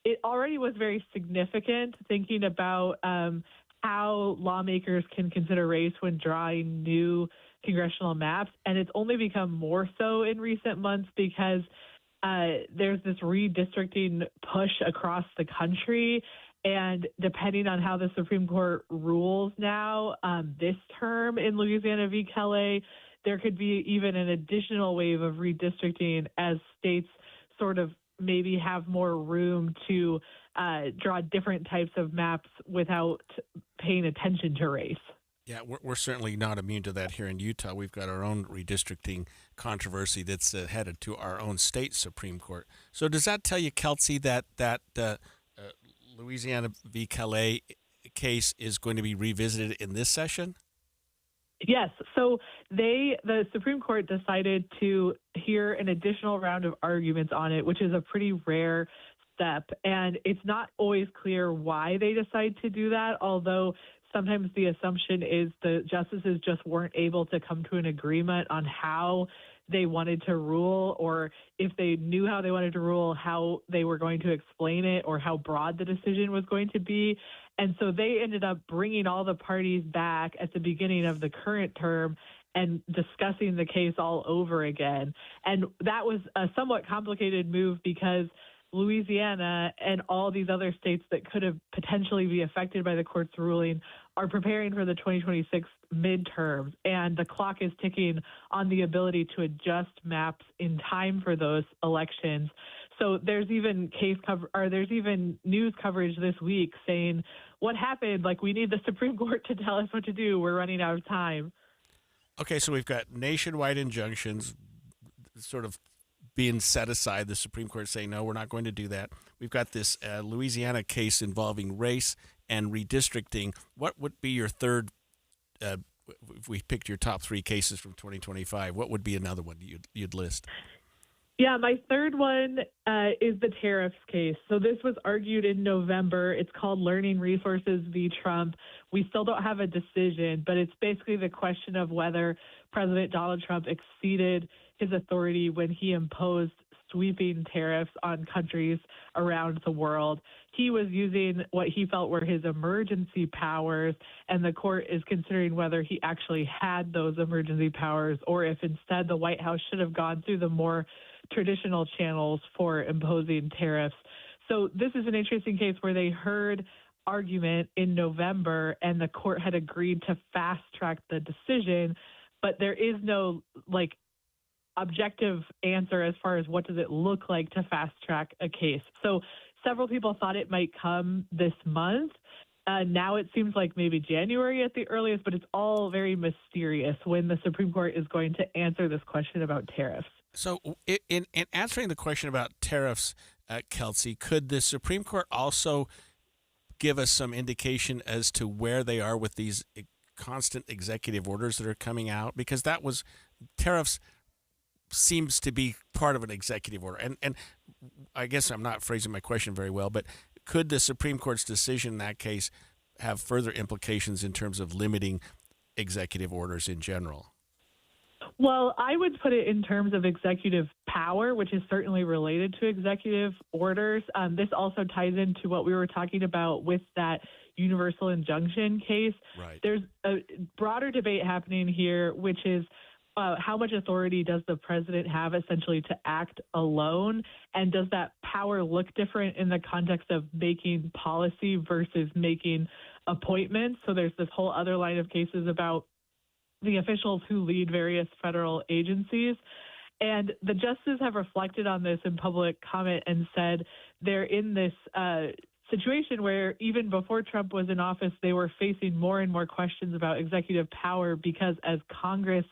It already was very significant thinking about how lawmakers can consider race when drawing new congressional maps, and it's only become more so in recent months because there's this redistricting push across the country, and depending on how the Supreme Court rules now this term in Louisiana v. Calais, there could be even an additional wave of redistricting as states sort of maybe have more room to draw different types of maps without paying attention to race. Yeah, we're certainly not immune to that here in Utah. We've got our own redistricting controversy that's headed to our own state Supreme Court. So does that tell you, Kelsey, that Louisiana v. Calais case is going to be revisited in this session? Yes. So the Supreme Court decided to hear an additional round of arguments on it, which is a pretty rare step. And it's not always clear why they decide to do that, although sometimes the assumption is the justices just weren't able to come to an agreement on how they wanted to rule, or if they knew how they wanted to rule, how they were going to explain it, or how broad the decision was going to be. And so they ended up bringing all the parties back at the beginning of the current term and discussing the case all over again. And that was a somewhat complicated move because Louisiana and all these other states that could have potentially be affected by the court's ruling are preparing for the 2026 midterms, and the clock is ticking on the ability to adjust maps in time for those elections. So there's even there's even news coverage this week saying, "What happened? Like, we need the Supreme Court to tell us what to do. We're running out of time." Okay, so we've got nationwide injunctions sort of being set aside. The Supreme Court saying, no, we're not going to do that. We've got this Louisiana case involving race and redistricting. What would be your third, if we picked your top three cases from 2025, what would be another one you'd list? Yeah, my third one is the tariffs case. So this was argued in November. It's called Learning Resources v. Trump. We still don't have a decision, but it's basically the question of whether President Donald Trump exceeded his authority when he imposed sweeping tariffs on countries around the world. He was using what he felt were his emergency powers, and the court is considering whether he actually had those emergency powers or if instead the White House should have gone through the more traditional channels for imposing tariffs. So this is an interesting case where they heard argument in November and the court had agreed to fast track the decision, but there is no objective answer as far as what does it look like to fast track a case. So several people thought it might come this month. Now it seems like maybe January at the earliest, but it's all very mysterious when the Supreme Court is going to answer this question about tariffs. So in answering the question about tariffs, Kelsey, could the Supreme Court also give us some indication as to where they are with these constant executive orders that are coming out? Because that was tariffs seems to be part of an executive order. And I guess I'm not phrasing my question very well, but could the Supreme Court's decision in that case have further implications in terms of limiting executive orders in general? Well, I would put it in terms of executive power, which is certainly related to executive orders. This also ties into what we were talking about with that universal injunction case. Right. There's a broader debate happening here, which is how much authority does the president have essentially to act alone? And does that power look different in the context of making policy versus making appointments? So there's this whole other line of cases about the officials who lead various federal agencies. And the justices have reflected on this in public comment and said they're in this situation where even before Trump was in office, they were facing more and more questions about executive power because as Congress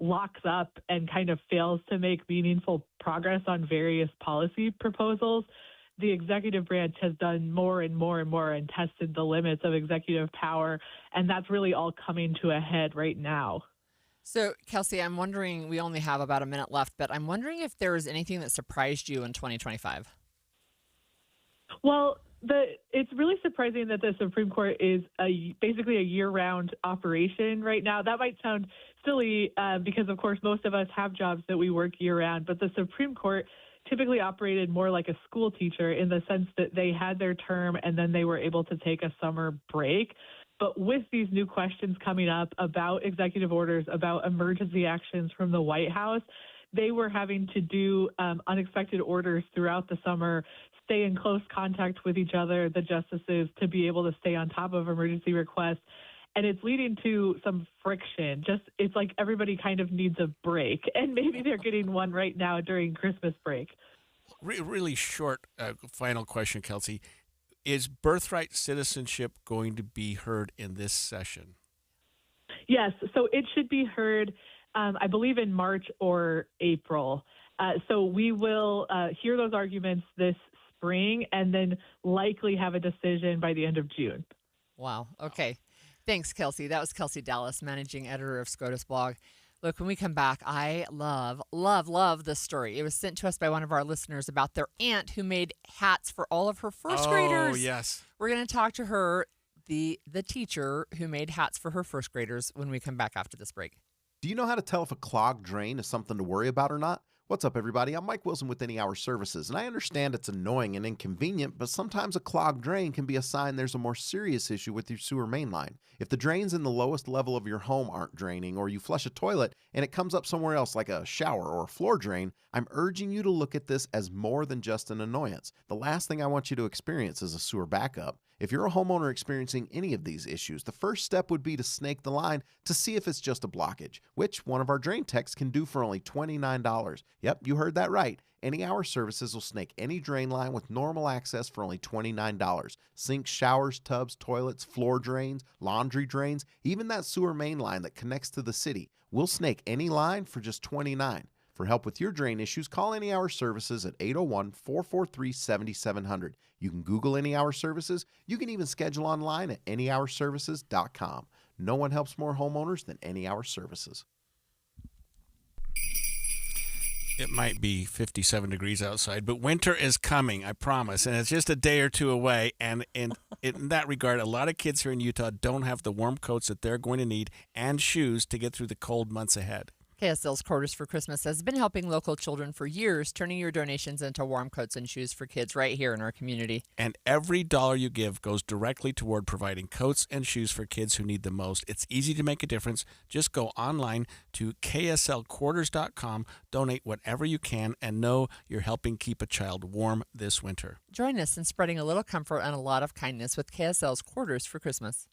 locks up and kind of fails to make meaningful progress on various policy proposals, the executive branch has done more and more and more and tested the limits of executive power. And that's really all coming to a head right now. So, Kelsey, I'm wondering, we only have about a minute left, but I'm wondering if there was anything that surprised you in 2025. Well, it's really surprising that the Supreme Court is basically a year-round operation right now. That might sound silly because, of course, most of us have jobs that we work year-round, but the Supreme Court typically operated more like a school teacher in the sense that they had their term and then they were able to take a summer break. But with these new questions coming up about executive orders, about emergency actions from the White House, they were having to do unexpected orders throughout the summer, stay in close contact with each other, the justices, to be able to stay on top of emergency requests. And it's leading to some friction. It's like everybody kind of needs a break. And maybe they're getting one right now during Christmas break. Really short final question, Kelsey. Is birthright citizenship going to be heard in this session? Yes, so it should be heard, I believe, in March or April. So we will hear those arguments this spring and then likely have a decision by the end of June. Wow. Okay. Thanks, Kelsey. That was Kelsey Dallas, managing editor of SCOTUS blog. Look, when we come back, I love this story. It was sent to us by one of our listeners about their aunt who made hats for all of her first graders. Oh, yes. We're going to talk to her, the teacher who made hats for her first graders, when we come back after this break. Do you know how to tell if a clogged drain is something to worry about or not? What's up, everybody? I'm Mike Wilson with Any Hour Services, and I understand it's annoying and inconvenient, but sometimes a clogged drain can be a sign there's a more serious issue with your sewer main line. If the drains in the lowest level of your home aren't draining, or you flush a toilet and it comes up somewhere else like a shower or a floor drain, I'm urging you to look at this as more than just an annoyance. The last thing I want you to experience is a sewer backup. If you're a homeowner experiencing any of these issues, the first step would be to snake the line to see if it's just a blockage, which one of our drain techs can do for only $29. Yep, you heard that right. Any Hour Services will snake any drain line with normal access for only $29. Sinks, showers, tubs, toilets, floor drains, laundry drains, even that sewer main line that connects to the city. We'll snake any line for just $29. For help with your drain issues, call Any Hour Services at 801-443-7700. You can Google Any Hour Services. You can even schedule online at anyhourservices.com. No one helps more homeowners than Any Hour Services. It might be 57 degrees outside, but winter is coming, I promise. And it's just a day or two away. And in that regard, a lot of kids here in Utah don't have the warm coats that they're going to need and shoes to get through the cold months ahead. KSL's Quarters for Christmas has been helping local children for years, turning your donations into warm coats and shoes for kids right here in our community. And every dollar you give goes directly toward providing coats and shoes for kids who need the most. It's easy to make a difference. Just go online to kslquarters.com, donate whatever you can, and know you're helping keep a child warm this winter. Join us in spreading a little comfort and a lot of kindness with KSL's Quarters for Christmas.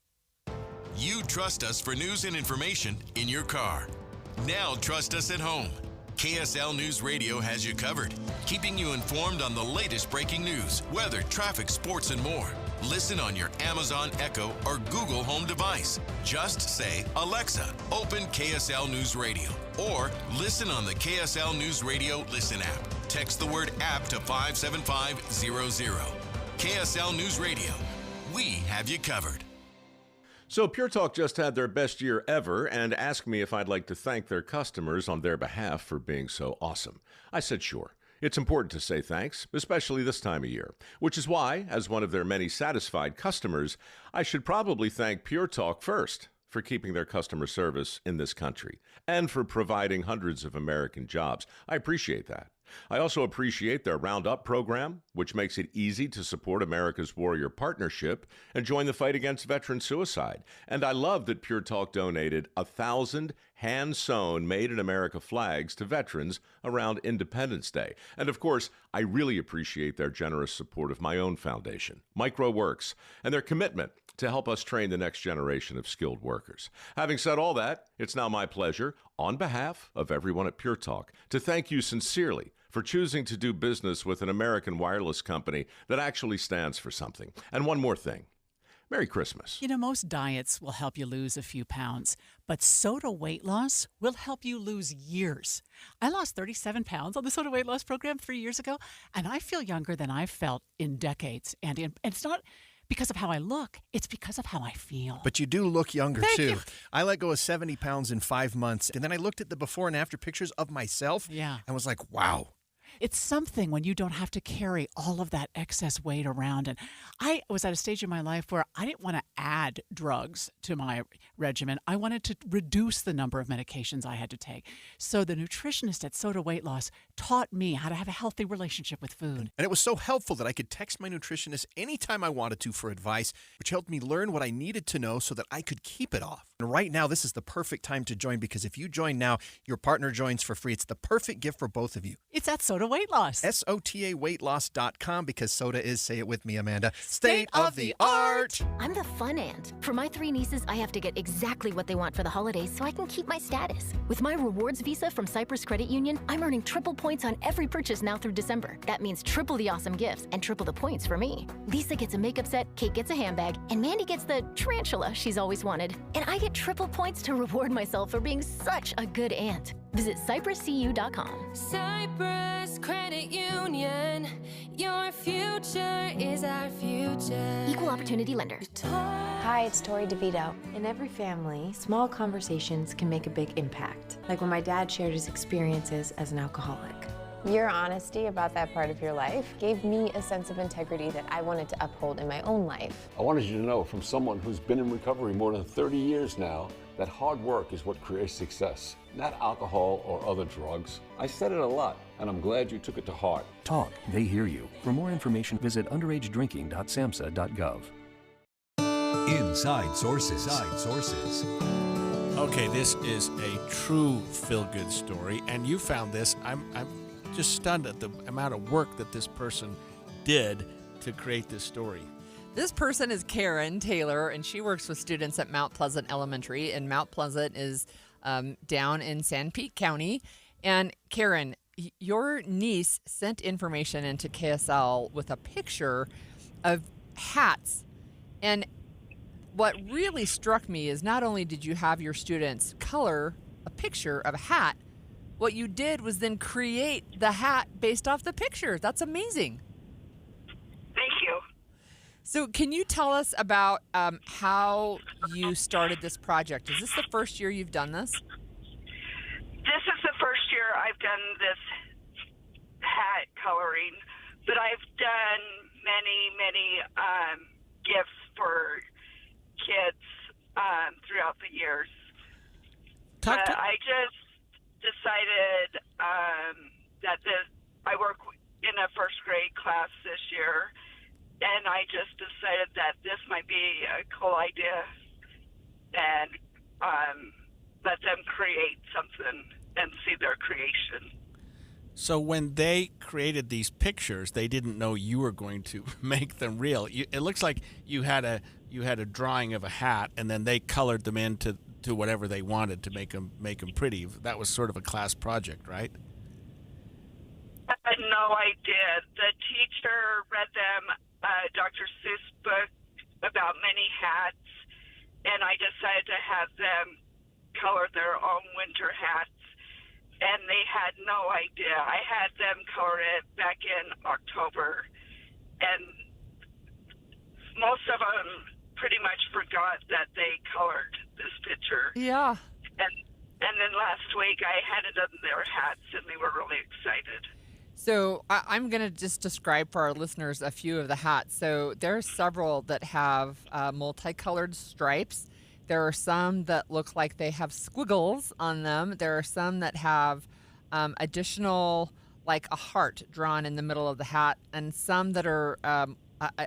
You trust us for news and information in your car. Now trust us at home. KSL News Radio has you covered, keeping you informed on the latest breaking news, weather, traffic, sports, and more. Listen on your Amazon Echo or Google Home device. Just say, Alexa, open KSL News Radio. Or listen on the KSL News Radio Listen app. Text the word app to 57500. KSL News Radio. We have you covered. So Pure Talk just had their best year ever and asked me if I'd like to thank their customers on their behalf for being so awesome. I said sure. It's important to say thanks, especially this time of year, which is why, as one of their many satisfied customers, I should probably thank Pure Talk first for keeping their customer service in this country and for providing hundreds of American jobs. I appreciate that. I also appreciate their Roundup program, which makes it easy to support America's Warrior Partnership and join the fight against veteran suicide. And I love that Pure Talk donated 1,000 hand-sewn Made in America flags to veterans around Independence Day. And of course, I really appreciate their generous support of my own foundation, MicroWorks, and their commitment to help us train the next generation of skilled workers. Having said all that, it's now my pleasure, on behalf of everyone at Pure Talk, to thank you sincerely for choosing to do business with an American wireless company that actually stands for something. And one more thing. Merry Christmas. You know, most diets will help you lose a few pounds, but Soda Weight Loss will help you lose years. I lost 37 pounds on the Soda Weight Loss program 3 years ago, and I feel younger than I've felt in decades. And it's not because of how I look, it's because of how I feel. But you do look younger, Thank too. you. I let go of 70 pounds in 5 months, and then I looked at the before and after pictures of myself and was like, wow. It's something when you don't have to carry all of that excess weight around. And I was at a stage in my life where I didn't want to add drugs to my regimen. I wanted to reduce the number of medications I had to take. So the nutritionist at Soda Weight Loss taught me how to have a healthy relationship with food. And it was so helpful that I could text my nutritionist anytime I wanted to for advice, which helped me learn what I needed to know so that I could keep it off. And right now, this is the perfect time to join, because if you join now, your partner joins for free. It's the perfect gift for both of you. It's at Soda Soda Weight Loss. SOTAweightloss.com, because soda is, say it with me, Amanda, state of the art. I'm the fun aunt. For my 3 nieces, I have to get exactly what they want for the holidays so I can keep my status. With my rewards visa from Cyprus Credit Union, I'm earning triple points on every purchase now through December. That means triple the awesome gifts and triple the points for me. Lisa gets a makeup set, Kate gets a handbag, and Mandy gets the tarantula she's always wanted. And I get triple points to reward myself for being such a good aunt. Visit CyprusCU.com. Cyprus Credit Union, your future is our future. Equal opportunity lender. Hi, it's Tori DeVito. In every family, small conversations can make a big impact. Like when my dad shared his experiences as an alcoholic. Your honesty about that part of your life gave me a sense of integrity that I wanted to uphold in my own life. I wanted you to know, from someone who's been in recovery more than 30 years now, that hard work is what creates success, not alcohol or other drugs. I said it a lot, and I'm glad you took it to heart. Talk, they hear you. For more information, visit underagedrinking.samhsa.gov. Inside Sources. Inside Sources. Okay, this is a true feel-good story, and you found this. I'm just stunned at the amount of work that this person did to create this story. This person is Karen Taylor, and she works with students at Mount Pleasant Elementary, and Mount Pleasant is down in Sanpete County. And Karen, your niece sent information into KSL with a picture of hats. And what really struck me is not only did you have your students color a picture of a hat, what you did was then create the hat based off the picture. That's amazing. Thank you. So can you tell us about how you started this project? Is this the first year you've done this? This is the first year I've done this hat coloring, but I've done many gifts for kids throughout the years. I just decided that I work in a first grade class this year, and I just decided that this might be a cool idea and let them create something and see their creation. So when they created these pictures, they didn't know you were going to make them real. It looks like you had a drawing of a hat, and then they colored them into whatever they wanted to make them pretty. That was sort of a class project, right? No, I did. The teacher read them Dr. Seuss book about many hats, and I decided to have them color their own winter hats, and they had no idea. I had them color it back in October, and most of them pretty much forgot that they colored this picture. Yeah. And then last week I handed them their hats, and they were really excited. So I'm going to just describe for our listeners a few of the hats. So there are several that have multicolored stripes. There are some that look like they have squiggles on them. There are some that have additional, like a heart drawn in the middle of the hat, and some that are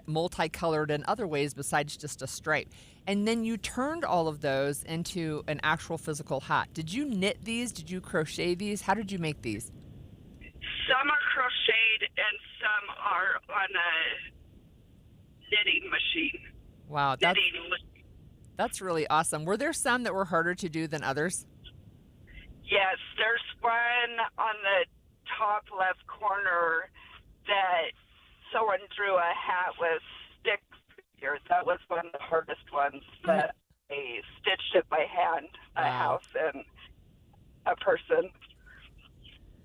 multicolored in other ways besides just a stripe. And then you turned all of those into an actual physical hat. Did you knit these? Did you crochet these? How did you make these? Some are crocheted and some are on a knitting machine. Wow, that's really awesome. Were there some that were harder to do than others? Yes, there's one on the top left corner that someone drew a hat with stick figures. That was one of the hardest ones, but I stitched it by hand, a house and a person.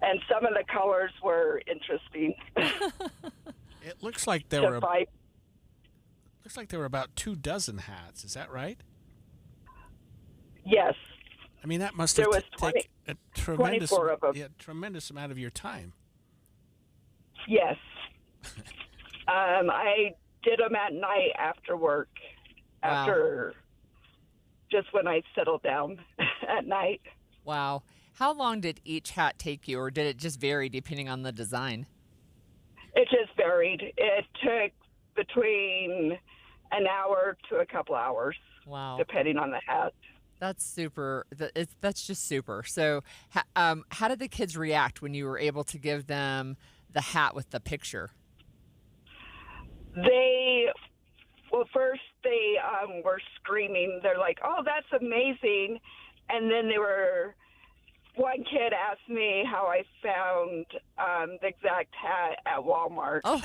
And some of the colors were interesting. It looks like there were about 24 hats. Is that right? Yes. I mean, that must have taken a tremendous, 24 of them. Tremendous amount of your time. Yes. I did them at night after work, just when I settled down at night. Wow. How long did each hat take you, or did it just vary depending on the design? It just varied. It took between an hour to a couple hours. Wow. Depending on the hat. That's super. That's just super. So, how did the kids react when you were able to give them the hat with the picture? First they were screaming. They're like, "Oh, that's amazing!" And then one kid asked me how I found the exact hat at Walmart. Oh.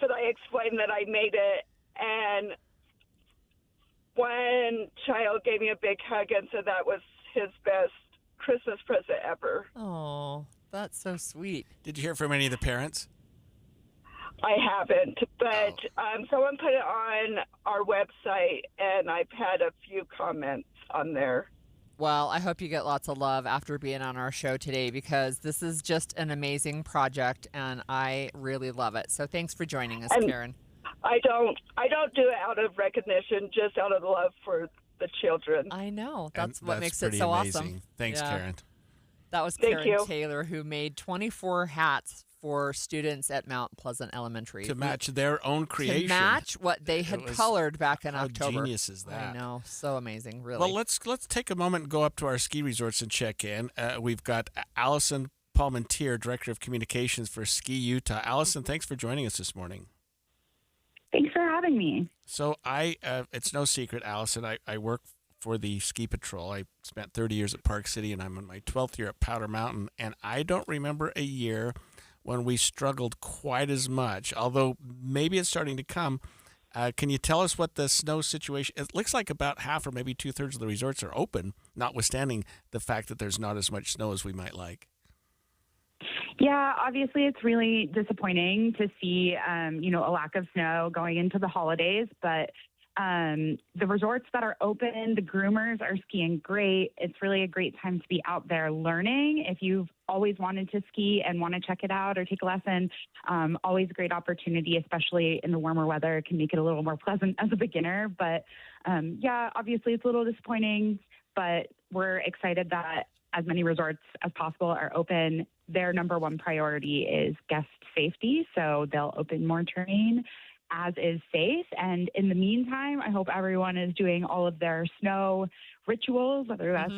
But I explained that I made it, and one child gave me a big hug and said that was his best Christmas present ever. Oh, that's so sweet. Did you hear from any of the parents? I haven't, but someone put it on our website, and I've had a few comments on there. Well, I hope you get lots of love after being on our show today, because this is just an amazing project, and I really love it. So thanks for joining us, Karen. I don't do it out of recognition, just out of love for the children. I know. That's what makes it pretty so amazing. awesome. Thanks, Yeah. Karen. That was Thank Karen you. Taylor, who made 24 hats for students at Mount Pleasant Elementary. To match their own creation. To match what they had colored back in how October. genius is that? I know. So amazing, really. Well, let's take a moment and go up to our ski resorts and check in. We've got Allison Palmentier, Director of Communications for Ski Utah. Allison, thanks for joining us this morning. Thanks for having me. So it's no secret, Allison, I work for the Ski Patrol. I spent 30 years at Park City, and I'm in my 12th year at Powder Mountain, and I don't remember a year when we struggled quite as much, although maybe it's starting to come. Can you tell us what the snow situation, it looks like about half or maybe 2/3 of the resorts are open, notwithstanding the fact that there's not as much snow as we might like. Yeah, obviously it's really disappointing to see, a lack of snow going into the holidays, but the resorts that are open, the groomers are skiing great. It's really a great time to be out there learning. If you've always wanted to ski and want to check it out or take a lesson, always a great opportunity, especially in the warmer weather. It can make it a little more pleasant as a beginner. But obviously it's a little disappointing, but we're excited that as many resorts as possible are open. Their number one priority is guest safety, so they'll open more terrain as is safe. And in the meantime, I hope everyone is doing all of their snow rituals, whether that's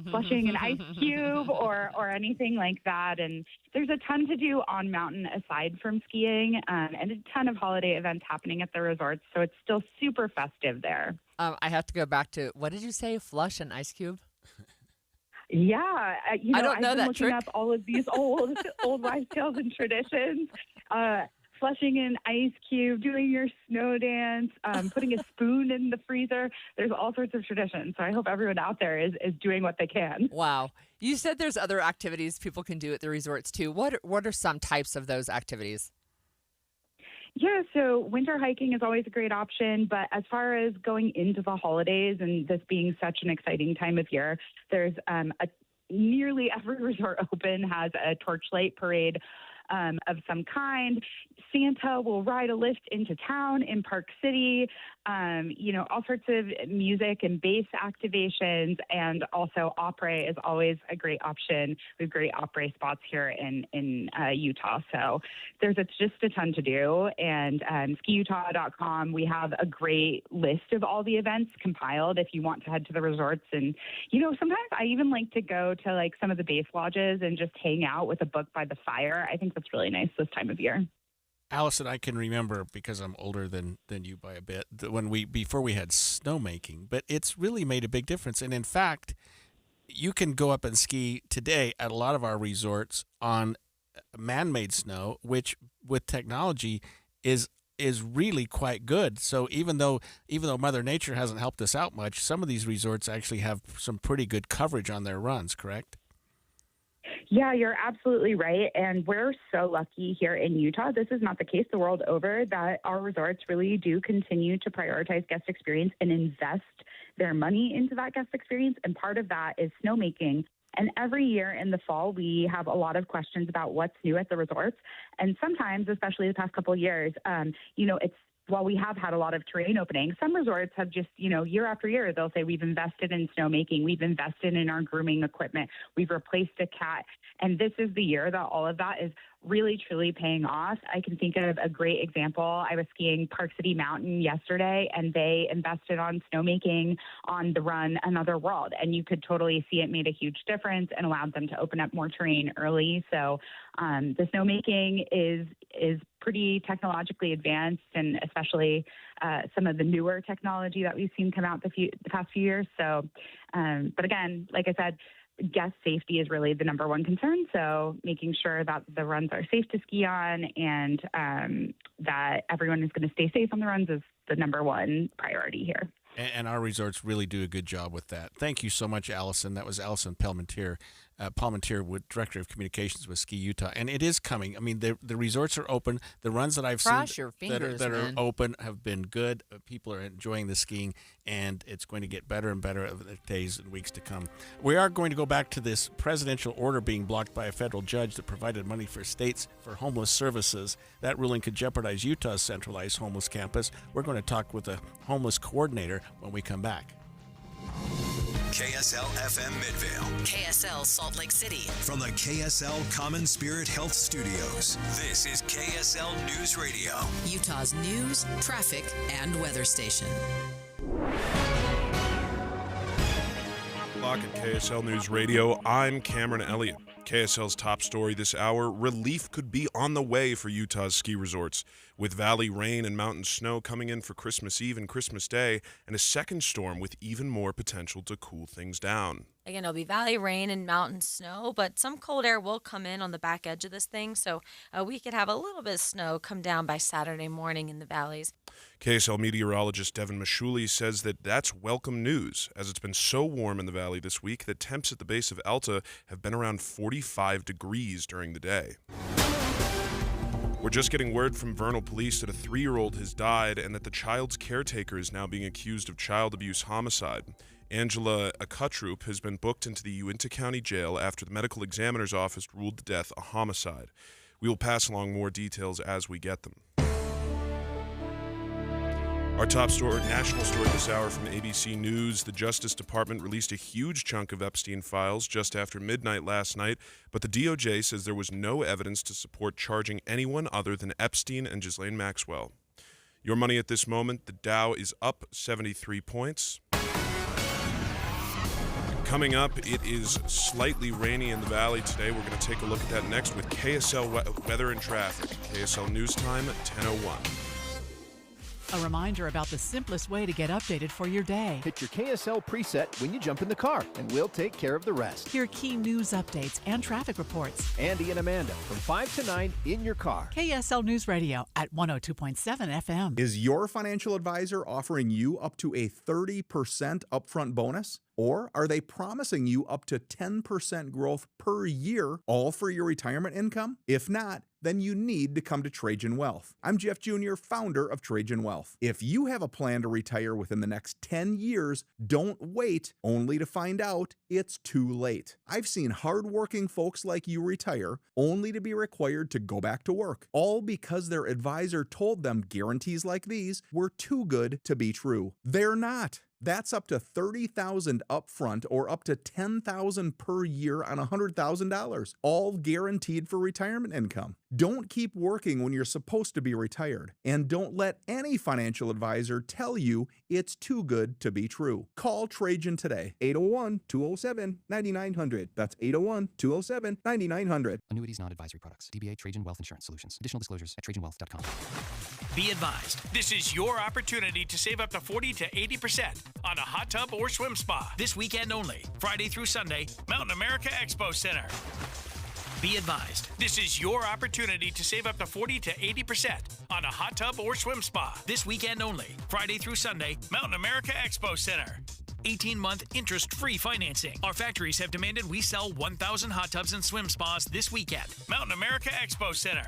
flushing an ice cube or anything like that. And there's a ton to do on mountain aside from skiing, and a ton of holiday events happening at the resorts. So it's still super festive there. I have to go back to, what did you say, flush an ice cube? Yeah, I don't know I've been that looking trick. up all of these old wives' tales and traditions. Flushing an ice cube, doing your snow dance, putting a spoon in the freezer. There's all sorts of traditions. So I hope everyone out there is doing what they can. Wow. You said there's other activities people can do at the resorts too. What are some types of those activities? Yeah, so winter hiking is always a great option, but as far as going into the holidays and this being such an exciting time of year, there's nearly every resort open has a torchlight parade of some kind. Santa will ride a lift into town in Park City, all sorts of music and bass activations, and also opera is always a great option. We have great opera spots here in Utah, so there's just a ton to do. And skiutah.com, we have a great list of all the events compiled if you want to head to the resorts. And, sometimes I even like to go to like some of the base lodges and just hang out with a book by the fire. I think that's really nice this time of year. Allison, I can remember, because I'm older than you by a bit, before we had snowmaking, but it's really made a big difference. And in fact, you can go up and ski today at a lot of our resorts on man-made snow, which with technology is really quite good. So even though Mother Nature hasn't helped us out much, some of these resorts actually have some pretty good coverage on their runs, correct? Yeah, you're absolutely right. And we're so lucky here in Utah. This is not the case the world over, that our resorts really do continue to prioritize guest experience and invest their money into that guest experience. And part of that is snowmaking. And every year in the fall, we have a lot of questions about what's new at the resorts. And sometimes, especially the past couple of years, while we have had a lot of terrain openings, some resorts have just, year after year, they'll say, we've invested in snowmaking, we've invested in our grooming equipment, we've replaced a cat. And this is the year that all of that is really, truly paying off. I can think of a great example. I was skiing Park City Mountain yesterday, and they invested on snowmaking on the run Another World. And you could totally see it made a huge difference and allowed them to open up more terrain early. So the snowmaking is pretty technologically advanced, and especially some of the newer technology that we've seen come out the past few years. So, but again, like I said, guest safety is really the number one concern. So making sure that the runs are safe to ski on and that everyone is going to stay safe on the runs is the number one priority here. And our resorts really do a good job with that. Thank you so much, Allison. That was Allison Palmentier, Director of Communications with Ski Utah. And it is coming. I mean, the resorts are open. The runs that I've Cross seen your fingers, that are man. open have been good. People are enjoying the skiing, and it's going to get better and better over the days and weeks to come. We are going to go back to this presidential order being blocked by a federal judge that provided money for states for homeless services. That ruling could jeopardize Utah's centralized homeless campus. We're going to talk with a homeless coordinator when we come back. KSL FM Midvale. KSL Salt Lake City. From the KSL Common Spirit Health Studios, this is KSL News Radio. Utah's news, traffic, and weather station. Lock at KSL News Radio. I'm Cameron Elliott. KSL's top story this hour, relief could be on the way for Utah's ski resorts. With valley rain and mountain snow coming in for Christmas Eve and Christmas Day, and a second storm with even more potential to cool things down. Again, it'll be valley rain and mountain snow, but some cold air will come in on the back edge of this thing, so we could have a little bit of snow come down by Saturday morning in the valleys. KSL meteorologist Devin Mashuli says that that's welcome news, as it's been so warm in the valley this week that temps at the base of Alta have been around 45 degrees during the day. We're just getting word from Vernal Police that a 3-year-old has died and that the child's caretaker is now being accused of child abuse homicide. Angela Akutrup has been booked into the Uinta County Jail after the medical examiner's office ruled the death a homicide. We will pass along more details as we get them. Our top story, national story this hour from ABC News. The Justice Department released a huge chunk of Epstein files just after midnight last night, but the DOJ says there was no evidence to support charging anyone other than Epstein and Ghislaine Maxwell. Your money at this moment, the Dow is up 73 points. Coming up, it is slightly rainy in the valley today. We're going to take a look at that next with KSL weather and traffic. KSL News Time, 10:01. A reminder about the simplest way to get updated for your day. Hit your KSL preset when you jump in the car, and we'll take care of the rest. Hear key news updates and traffic reports. Andy and Amanda from 5 to 9 in your car. KSL News Radio at 102.7 FM. Is your financial advisor offering you up to a 30% upfront bonus? Or are they promising you up to 10% growth per year, all for your retirement income? If not, then you need to come to Trajan Wealth. I'm Jeff Jr., founder of Trajan Wealth. If you have a plan to retire within the next 10 years, don't wait only to find out it's too late. I've seen hardworking folks like you retire only to be required to go back to work, all because their advisor told them guarantees like these were too good to be true. They're not. That's up to $30,000 upfront or up to $10,000 per year on $100,000, all guaranteed for retirement income. Don't keep working when you're supposed to be retired, and don't let any financial advisor tell you it's too good to be true. Call Trajan today, 801-207-9900. That's 801-207-9900. Annuities, non-advisory products. DBA Trajan Wealth Insurance Solutions. Additional disclosures at trajanwealth.com. Be advised, this is your opportunity to save up to 40 to 80% on a hot tub or swim spa. This weekend only, Friday through Sunday, Mountain America Expo Center. Be advised, this is your opportunity to save up to 40 to 80% on a hot tub or swim spa. This weekend only, Friday through Sunday, Mountain America Expo Center. 18-month interest-free financing. Our factories have demanded we sell 1,000 hot tubs and swim spas this weekend. Mountain America Expo Center.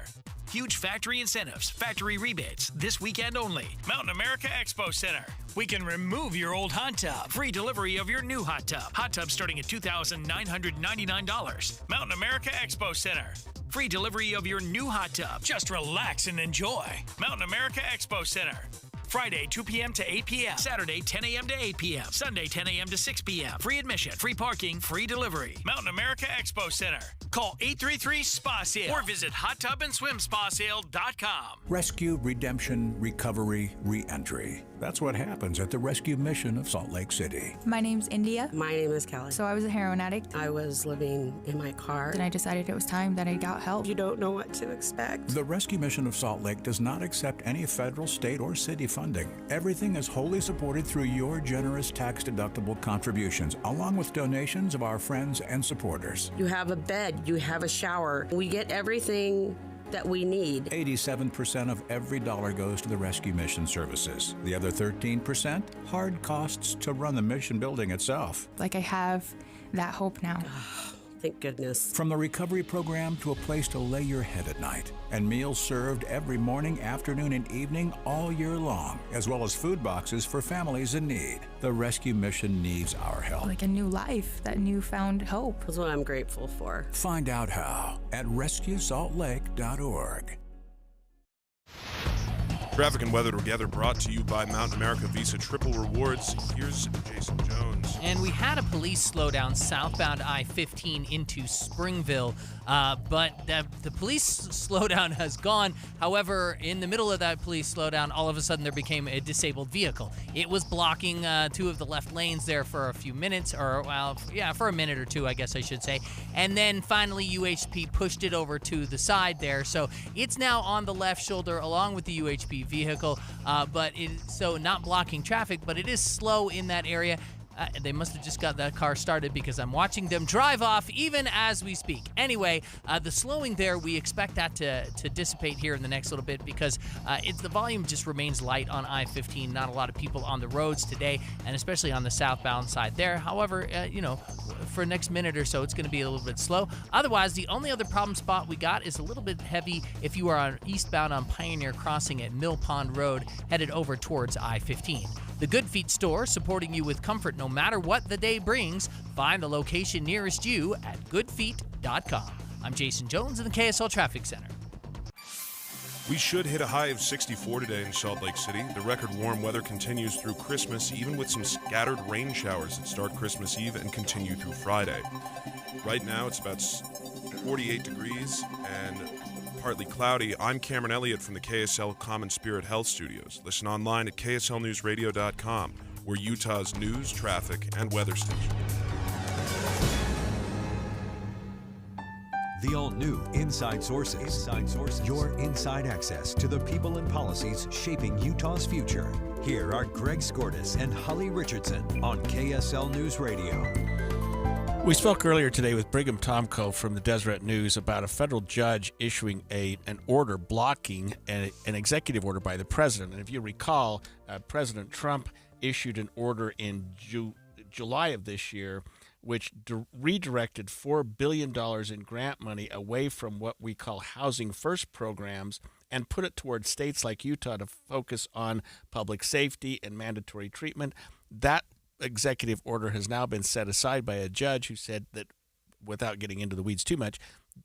Huge factory incentives, factory rebates, this weekend only. Mountain America Expo Center. We can remove your old hot tub. Free delivery of your new hot tub. Hot tub starting at $2,999. Mountain America Expo Center. Free delivery of your new hot tub. Just relax and enjoy. Mountain America Expo Center. Friday, 2 p.m. to 8 p.m. Saturday, 10 a.m. to 8 p.m. Sunday, 10 a.m. to 6 p.m. Free admission, free parking, free delivery. Mountain America Expo Center. Call 833-SPA-SALE or visit hottubandSwimSpaSale.com. Rescue, redemption, recovery, re-entry. That's what happens at the Rescue Mission of Salt Lake City. My name's India. My name is Kelly. So I was a heroin addict. I was living in my car. Then I decided it was time that I got help. You don't know what to expect. The Rescue Mission of Salt Lake does not accept any federal, state, or city funding. Everything is wholly supported through your generous tax-deductible contributions, along with donations of our friends and supporters. You have a bed, you have a shower. We get everything that we need. 87% of every dollar goes to the Rescue Mission services. The other 13%, hard costs to run the mission building itself. Like I have that hope now. Thank goodness. From the recovery program to a place to lay your head at night, and meals served every morning, afternoon, and evening all year long, as well as food boxes for families in need. The Rescue Mission needs our help. Like a new life, that newfound hope. That's what I'm grateful for. Find out how at rescuesaltlake.org. Traffic and weather together brought to you by Mountain America Visa Triple Rewards. Here's Jason Jones. And we had a police slowdown southbound I-15 into Springville, but the police slowdown has gone. However, in the middle of that police slowdown, all of a sudden there became a disabled vehicle. It was blocking two of the left lanes there for a few minutes, or for a minute or two, I guess I should say. And then finally UHP pushed it over to the side there. So it's now on the left shoulder along with the UHP vehicle, but so not blocking traffic, but it is slow in that area. They must have just got that car started because I'm watching them drive off even as we speak. Anyway, the slowing there, we expect that to dissipate here in the next little bit because the volume just remains light on I-15. Not a lot of people on the roads today, and especially on the southbound side there. However, for the next minute or so, it's going to be a little bit slow. Otherwise, the only other problem spot we got is a little bit heavy if you are on eastbound on Pioneer Crossing at Mill Pond Road, headed over towards I-15. The Good Feet store, supporting you with comfort no matter what the day brings. Find the location nearest you at goodfeet.com. I'm Jason Jones in the KSL Traffic Center. We should hit a high of 64 today in Salt Lake City. The record warm weather continues through Christmas, even with some scattered rain showers that start Christmas Eve and continue through Friday. Right now, it's about 48 degrees and partly cloudy. I'm Cameron Elliott from the KSL Common Spirit Health Studios. Listen online at kslnewsradio.com. We're Utah's news, traffic, and weather station. The all-new Inside Sources. Your inside access to the people and policies shaping Utah's future. Here are Greg Skordas and Holly Richardson on KSL News Radio. We spoke earlier today with Brigham Tomko from the Deseret News about a federal judge issuing an order blocking an executive order by the president. And if you recall, President Trump issued an order in July of this year which redirected $4 billion in grant money away from what we call Housing First programs and put it towards states like Utah to focus on public safety and mandatory treatment. That executive order has now been set aside by a judge who said that, without getting into the weeds too much,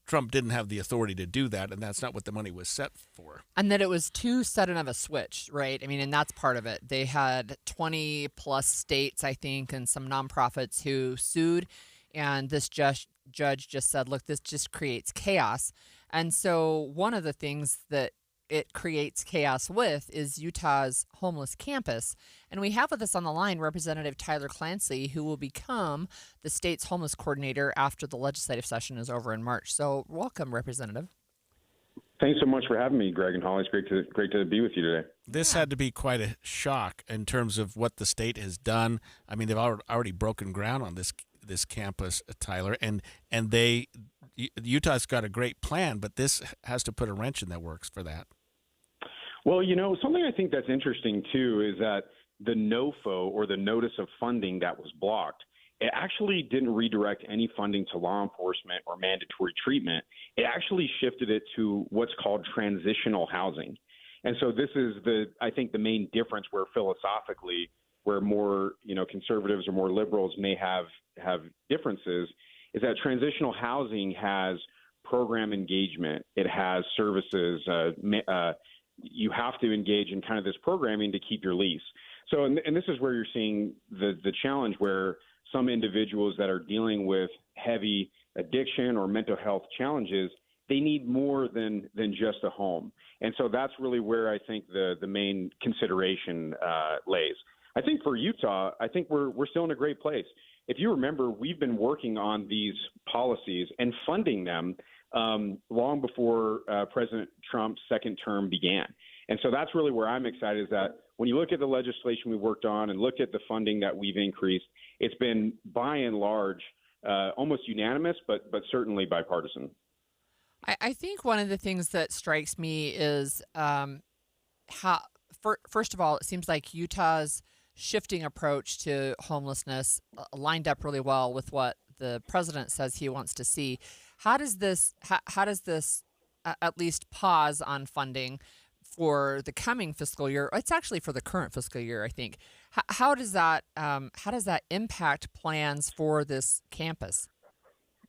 Trump didn't have the authority to do that, and that's not what the money was set for. And that it was too sudden of a switch, right? I mean, and that's part of it. They had 20-plus states, I think, and some nonprofits who sued, and this judge just said, look, this just creates chaos. And so one of the things that it creates chaos with is Utah's homeless campus. And we have with us on the line Representative Tyler Clancy, who will become the state's homeless coordinator after the legislative session is over in March. So welcome, Representative. Thanks so much for having me, Greg and Holly. It's great to be with you today. This had to be quite a shock in terms of what the state has done. I mean, they've already broken ground on this campus, Tyler, and Utah's got a great plan, but this has to put a wrench in the works for that. Well, something I think that's interesting, too, is that the NOFO, or the Notice of Funding that was blocked, it actually didn't redirect any funding to law enforcement or mandatory treatment. It actually shifted it to what's called transitional housing. And so this is I think the main difference where philosophically, where more, conservatives or more liberals may have differences, is that transitional housing has program engagement. It has services, you have to engage in kind of this programming to keep your lease. So, and this is where you're seeing the challenge where some individuals that are dealing with heavy addiction or mental health challenges, they need more than just a home. And so that's really where I think the main consideration lays. I think for Utah, I think we're still in a great place. If you remember, we've been working on these policies and funding them long before President Trump's second term began. And so that's really where I'm excited, is that when you look at the legislation we worked on and look at the funding that we've increased, it's been by and large almost unanimous, but certainly bipartisan. I think one of the things that strikes me is how, first of all, it seems like Utah's shifting approach to homelessness lined up really well with what the president says he wants to see. How does this at least pause on funding for the coming fiscal year? It's actually for the current fiscal year, I think. How does that impact plans for this campus?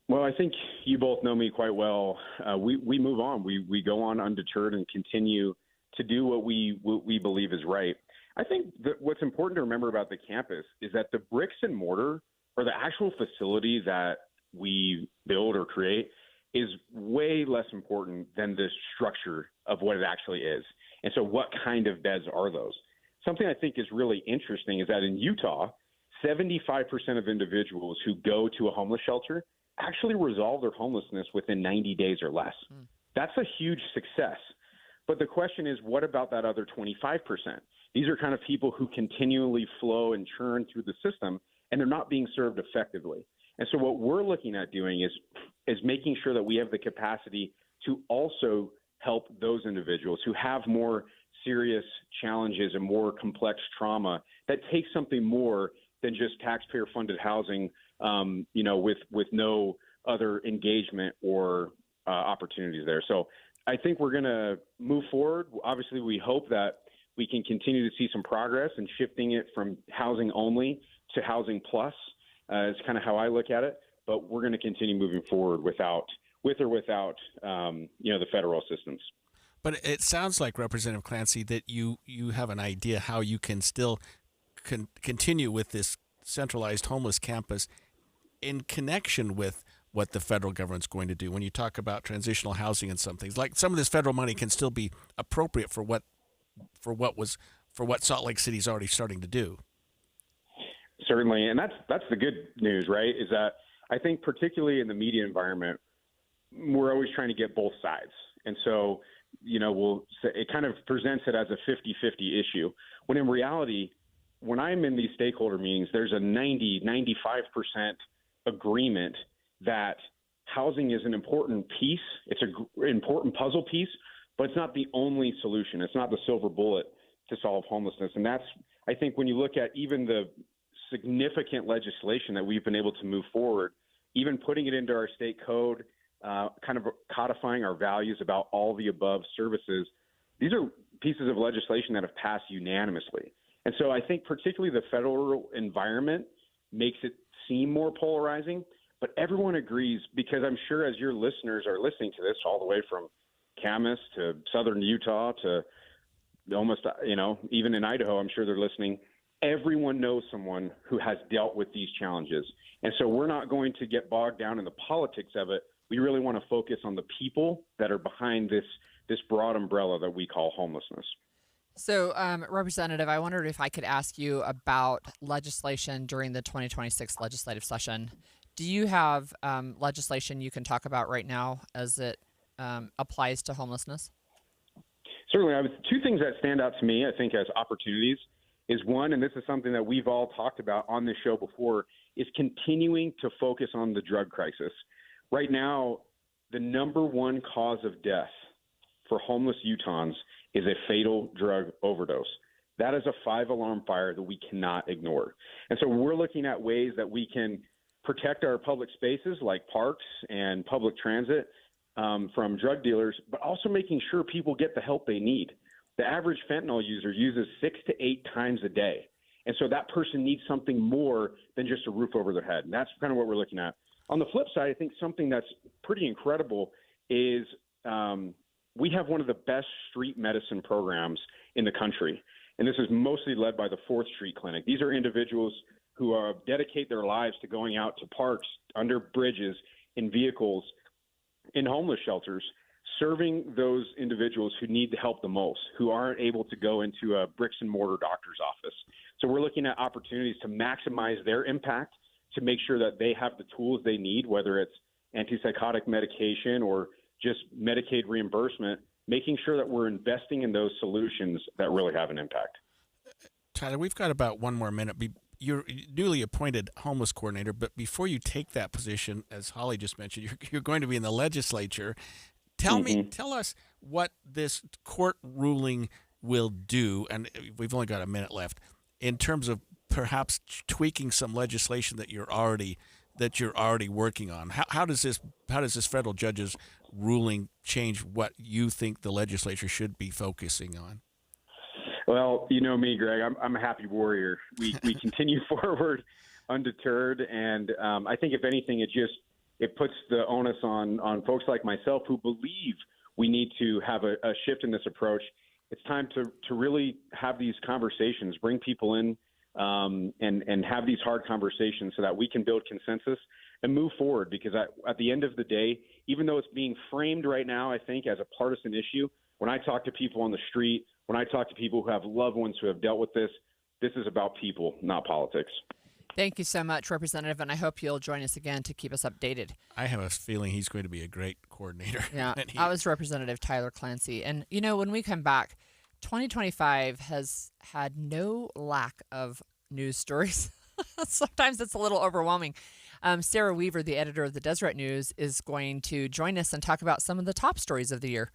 Well, I think you both know me quite well. We move on. We go on undeterred and continue to do what we believe is right. I think that what's important to remember about the campus is that the bricks and mortar, or the actual facility that we build or create, is way less important than the structure of what it actually is. And so what kind of beds are those? Something I think is really interesting is that in Utah, 75% of individuals who go to a homeless shelter actually resolve their homelessness within 90 days or less. That's a huge success. But the question is, what about that other 25%? These are kind of people who continually flow and churn through the system, and they're not being served effectively. And so what we're looking at doing is making sure that we have the capacity to also help those individuals who have more serious challenges and more complex trauma that take something more than just taxpayer-funded housing, with no other engagement or opportunities there. So I think we're going to move forward. Obviously, we hope that we can continue to see some progress in shifting it from housing only to housing plus. It's kind of how I look at it. But we're going to continue moving forward with or without the federal assistance. But it sounds like, Representative Clancy, that you have an idea how you can still continue with this centralized homeless campus in connection with what the federal government's going to do. When you talk about transitional housing and some things, like some of this federal money can still be appropriate for what Salt Lake City's already starting to do. Certainly, and that's the good news, right? Is that I think particularly in the media environment, we're always trying to get both sides, and so it kind of presents it as a 50-50 issue. When in reality, when I'm in these stakeholder meetings, there's a 95% agreement that housing is an important piece. It's an important puzzle piece, but it's not the only solution. It's not the silver bullet to solve homelessness. And that's, I think, when you look at even the significant legislation that we've been able to move forward, even putting it into our state code, kind of codifying our values about all the above services, these are pieces of legislation that have passed unanimously. And so I think particularly the federal environment makes it seem more polarizing, but everyone agrees, because I'm sure as your listeners are listening to this, all the way from Camas to southern Utah to almost, even in Idaho, I'm sure they're listening. Everyone knows someone who has dealt with these challenges. And so we're not going to get bogged down in the politics of it. We really want to focus on the people that are behind this broad umbrella that we call homelessness. So, Representative, I wondered if I could ask you about legislation during the 2026 legislative session. Do you have legislation you can talk about right now as it applies to homelessness? Certainly. Two things that stand out to me, I think, as opportunities is one, and this is something that we've all talked about on this show before, is continuing to focus on the drug crisis. Right now, the number one cause of death for homeless Utahns is a fatal drug overdose. That is a 5-alarm fire that we cannot ignore. And so we're looking at ways that we can protect our public spaces like parks and public transit from drug dealers, but also making sure people get the help they need. The average fentanyl user uses 6 to 8 times a day. And so that person needs something more than just a roof over their head. And that's kind of what we're looking at. On the flip side, I think something that's pretty incredible is we have one of the best street medicine programs in the country. And this is mostly led by the 4th Street Clinic. These are individuals who dedicate their lives to going out to parks, under bridges, in vehicles, in homeless shelters, serving those individuals who need the help the most, who aren't able to go into a bricks and mortar doctor's office. So we're looking at opportunities to maximize their impact, to make sure that they have the tools they need, whether it's antipsychotic medication or just Medicaid reimbursement, making sure that we're investing in those solutions that really have an impact. Tyler, we've got about one more minute. You're newly appointed homeless coordinator, but before you take that position, as Holly just mentioned, you're going to be in the legislature. Tell us what this court ruling will do, and we've only got a minute left, in terms of perhaps tweaking some legislation that you're already working on. How does this federal judge's ruling change what you think the legislature should be focusing on? Well, you know me, Greg. I'm a happy warrior. We continue forward undeterred, and I think if anything, it puts the onus on folks like myself who believe we need to have a shift in this approach. It's time to really have these conversations, bring people in, and have these hard conversations so that we can build consensus and move forward. Because at the end of the day, even though it's being framed right now, I think, as a partisan issue, when I talk to people on the street, when I talk to people who have loved ones who have dealt with this is about people, not politics. Thank you so much, Representative, and I hope you'll join us again to keep us updated. I have a feeling he's going to be a great coordinator. Yeah, I was Representative Tyler Clancy. And, when we come back, 2025 has had no lack of news stories. Sometimes it's a little overwhelming. Sarah Weaver, the editor of the Deseret News, is going to join us and talk about some of the top stories of the year.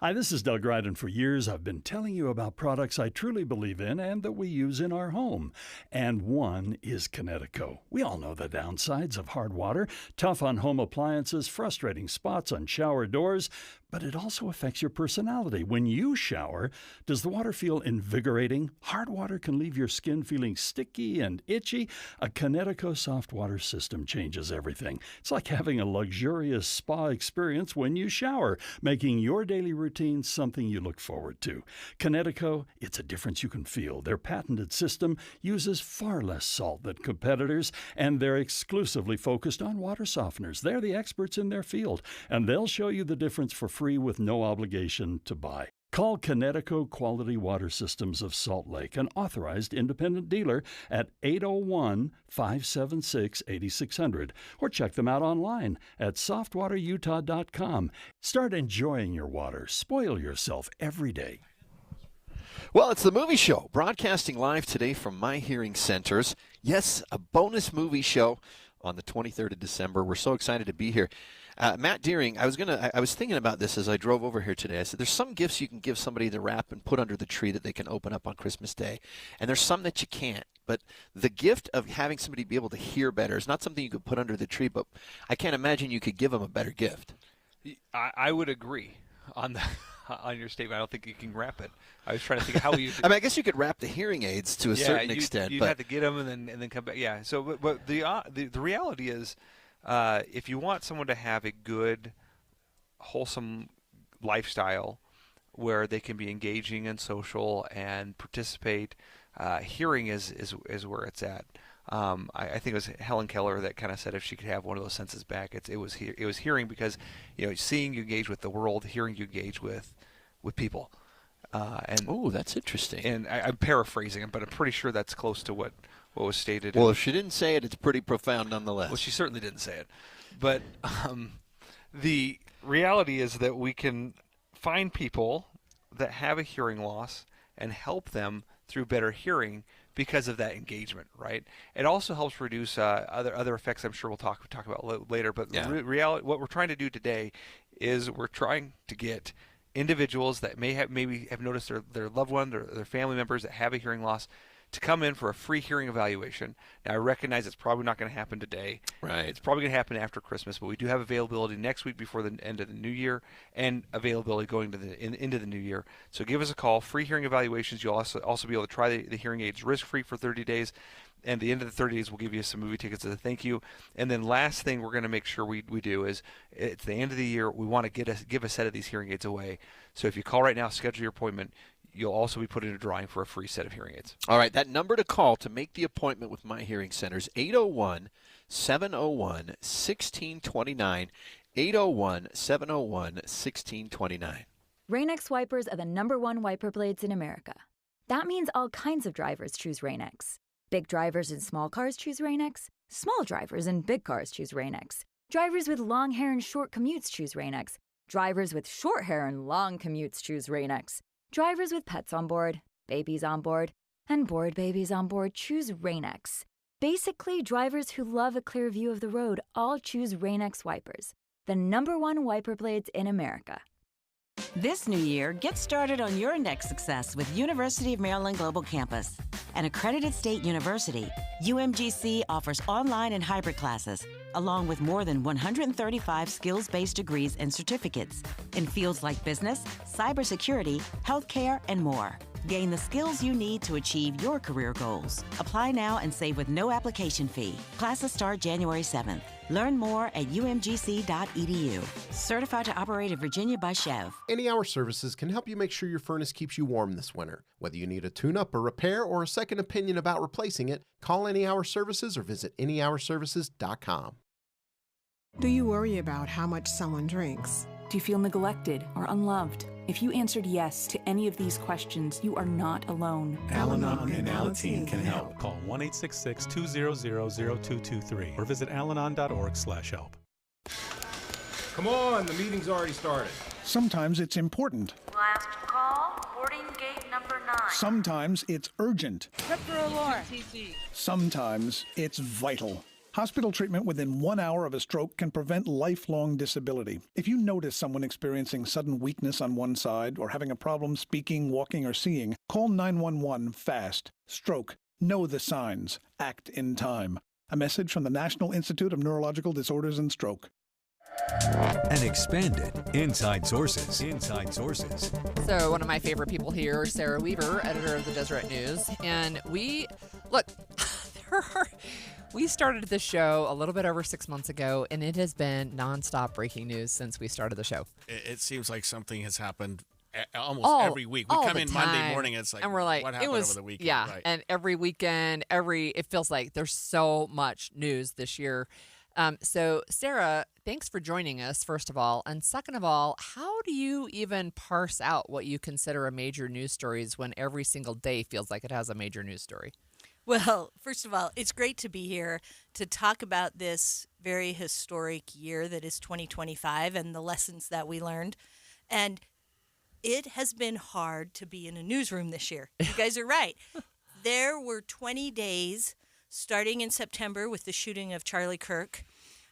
Hi, this is Doug Ryden. For years, I've been telling you about products I truly believe in and that we use in our home. And one is Kinetico. We all know the downsides of hard water, tough on home appliances, frustrating spots on shower doors, but it also affects your personality. When you shower, does the water feel invigorating? Hard water can leave your skin feeling sticky and itchy. A Kinetico soft water system changes everything. It's like having a luxurious spa experience when you shower, making your daily routine something you look forward to. Kinetico, it's a difference you can feel. Their patented system uses far less salt than competitors, and they're exclusively focused on water softeners. They're the experts in their field, and they'll show you the difference for free with no obligation to buy. Call Kinetico Quality Water Systems of Salt Lake, an authorized independent dealer, at 801-576-8600, or check them out online at softwaterutah.com. Start enjoying your water. Spoil yourself every day. Well, it's the movie show, broadcasting live today from My Hearing Centers. Yes, a bonus movie show on the 23rd of December. We're so excited to be here. Matt Deering, I was thinking about this as I drove over here today. I said, there's some gifts you can give somebody to wrap and put under the tree that they can open up on Christmas Day, and there's some that you can't. But the gift of having somebody be able to hear better is not something you could put under the tree, but I can't imagine you could give them a better gift. I would agree on your statement. I don't think you can wrap it. I was trying to think of how you. I mean, I guess you could wrap the hearing aids to a certain extent. You'd have to get them and then come back. Yeah. So, but the reality is, if you want someone to have a good, wholesome lifestyle where they can be engaging and social and participate, hearing is where it's at. I think it was Helen Keller that kind of said if she could have one of those senses back, it was hearing, because seeing you engage with the world, hearing you engage with people. Oh, that's interesting. And I'm paraphrasing, but I'm pretty sure that's close to what was stated. Well, if she didn't say it, it's pretty profound nonetheless. Well, she certainly didn't say it. But the reality is that we can find people that have a hearing loss and help them through better hearing because of that engagement, right? It also helps reduce other effects I'm sure we'll talk about later. But reality, what we're trying to do today is we're trying to get individuals that maybe have noticed their loved one, their family members that have a hearing loss, to come in for a free hearing evaluation. Now, I recognize it's probably not going to happen today. Right. It's probably going to happen after Christmas, but we do have availability next week before the end of the new year, and availability going to into the new year. So give us a call. Free hearing evaluations. You'll also be able to try the hearing aids risk-free for 30 days. And at the end of the 30 days, we'll give you some movie tickets as a thank you. And then last thing we're going to make sure we do is, at the end of the year, we want to give a set of these hearing aids away. So if you call right now, schedule your appointment, you'll also be put in a drawing for a free set of hearing aids. All right, that number to call to make the appointment with My Hearing Center is 801-701-1629, 801-701-1629. Rain-X wipers are the #1 wiper blades in America. That means all kinds of drivers choose Rain-X. Big drivers in small cars choose Rain-X. Small drivers in big cars choose Rain-X. Drivers with long hair and short commutes choose Rain-X. Drivers with short hair and long commutes choose Rain-X. Drivers with pets on board, babies on board, and bored babies on board choose Rain-X. Basically, drivers who love a clear view of the road all choose Rain-X wipers, the #1 wiper blades in America. This new year, get started on your next success with University of Maryland Global Campus. An accredited state university, UMGC offers online and hybrid classes, along with more than 135 skills-based degrees and certificates in fields like business, cybersecurity, healthcare, and more. Gain the skills you need to achieve your career goals. Apply now and save with no application fee. Classes start January 7th. Learn more at umgc.edu. Certified to operate in Virginia by Chev. Any Hour Services can help you make sure your furnace keeps you warm this winter. Whether you need a tune-up, a repair, or a second opinion about replacing it, call Any Hour Services or visit anyhourservices.com. Do you worry about how much someone drinks? Do you feel neglected or unloved? If you answered yes to any of these questions, you are not alone. Al-Anon and Alateen can help. Call 1-866-200-0223 or visit alanon.org/help. Come on, the meeting's already started. Sometimes it's important. Last call, boarding gate number 9. Sometimes it's urgent. Tripper alarm. Sometimes it's vital. Hospital treatment within 1 hour of a stroke can prevent lifelong disability. If you notice someone experiencing sudden weakness on one side or having a problem speaking, walking, or seeing, call 911 fast. Stroke. Know the signs. Act in time. A message from the National Institute of Neurological Disorders and Stroke. And expanded Inside Sources. Inside Sources. So one of my favorite people here, Sarah Weaver, editor of the Deseret News. And we started this show a little bit over 6 months ago, and it has been nonstop breaking news since we started the show. It seems like something has happened almost every week. We come in Monday morning, and it's like, and we're like, what happened over the weekend? Yeah, right. And every weekend, it feels like there's so much news this year. So, Sarah, thanks for joining us, first of all. And second of all, how do you even parse out what you consider a major news stories when every single day feels like it has a major news story? Well, first of all, it's great to be here to talk about this very historic year that is 2025 and the lessons that we learned. And it has been hard to be in a newsroom this year. You guys are right. There were 20 days starting in September with the shooting of Charlie Kirk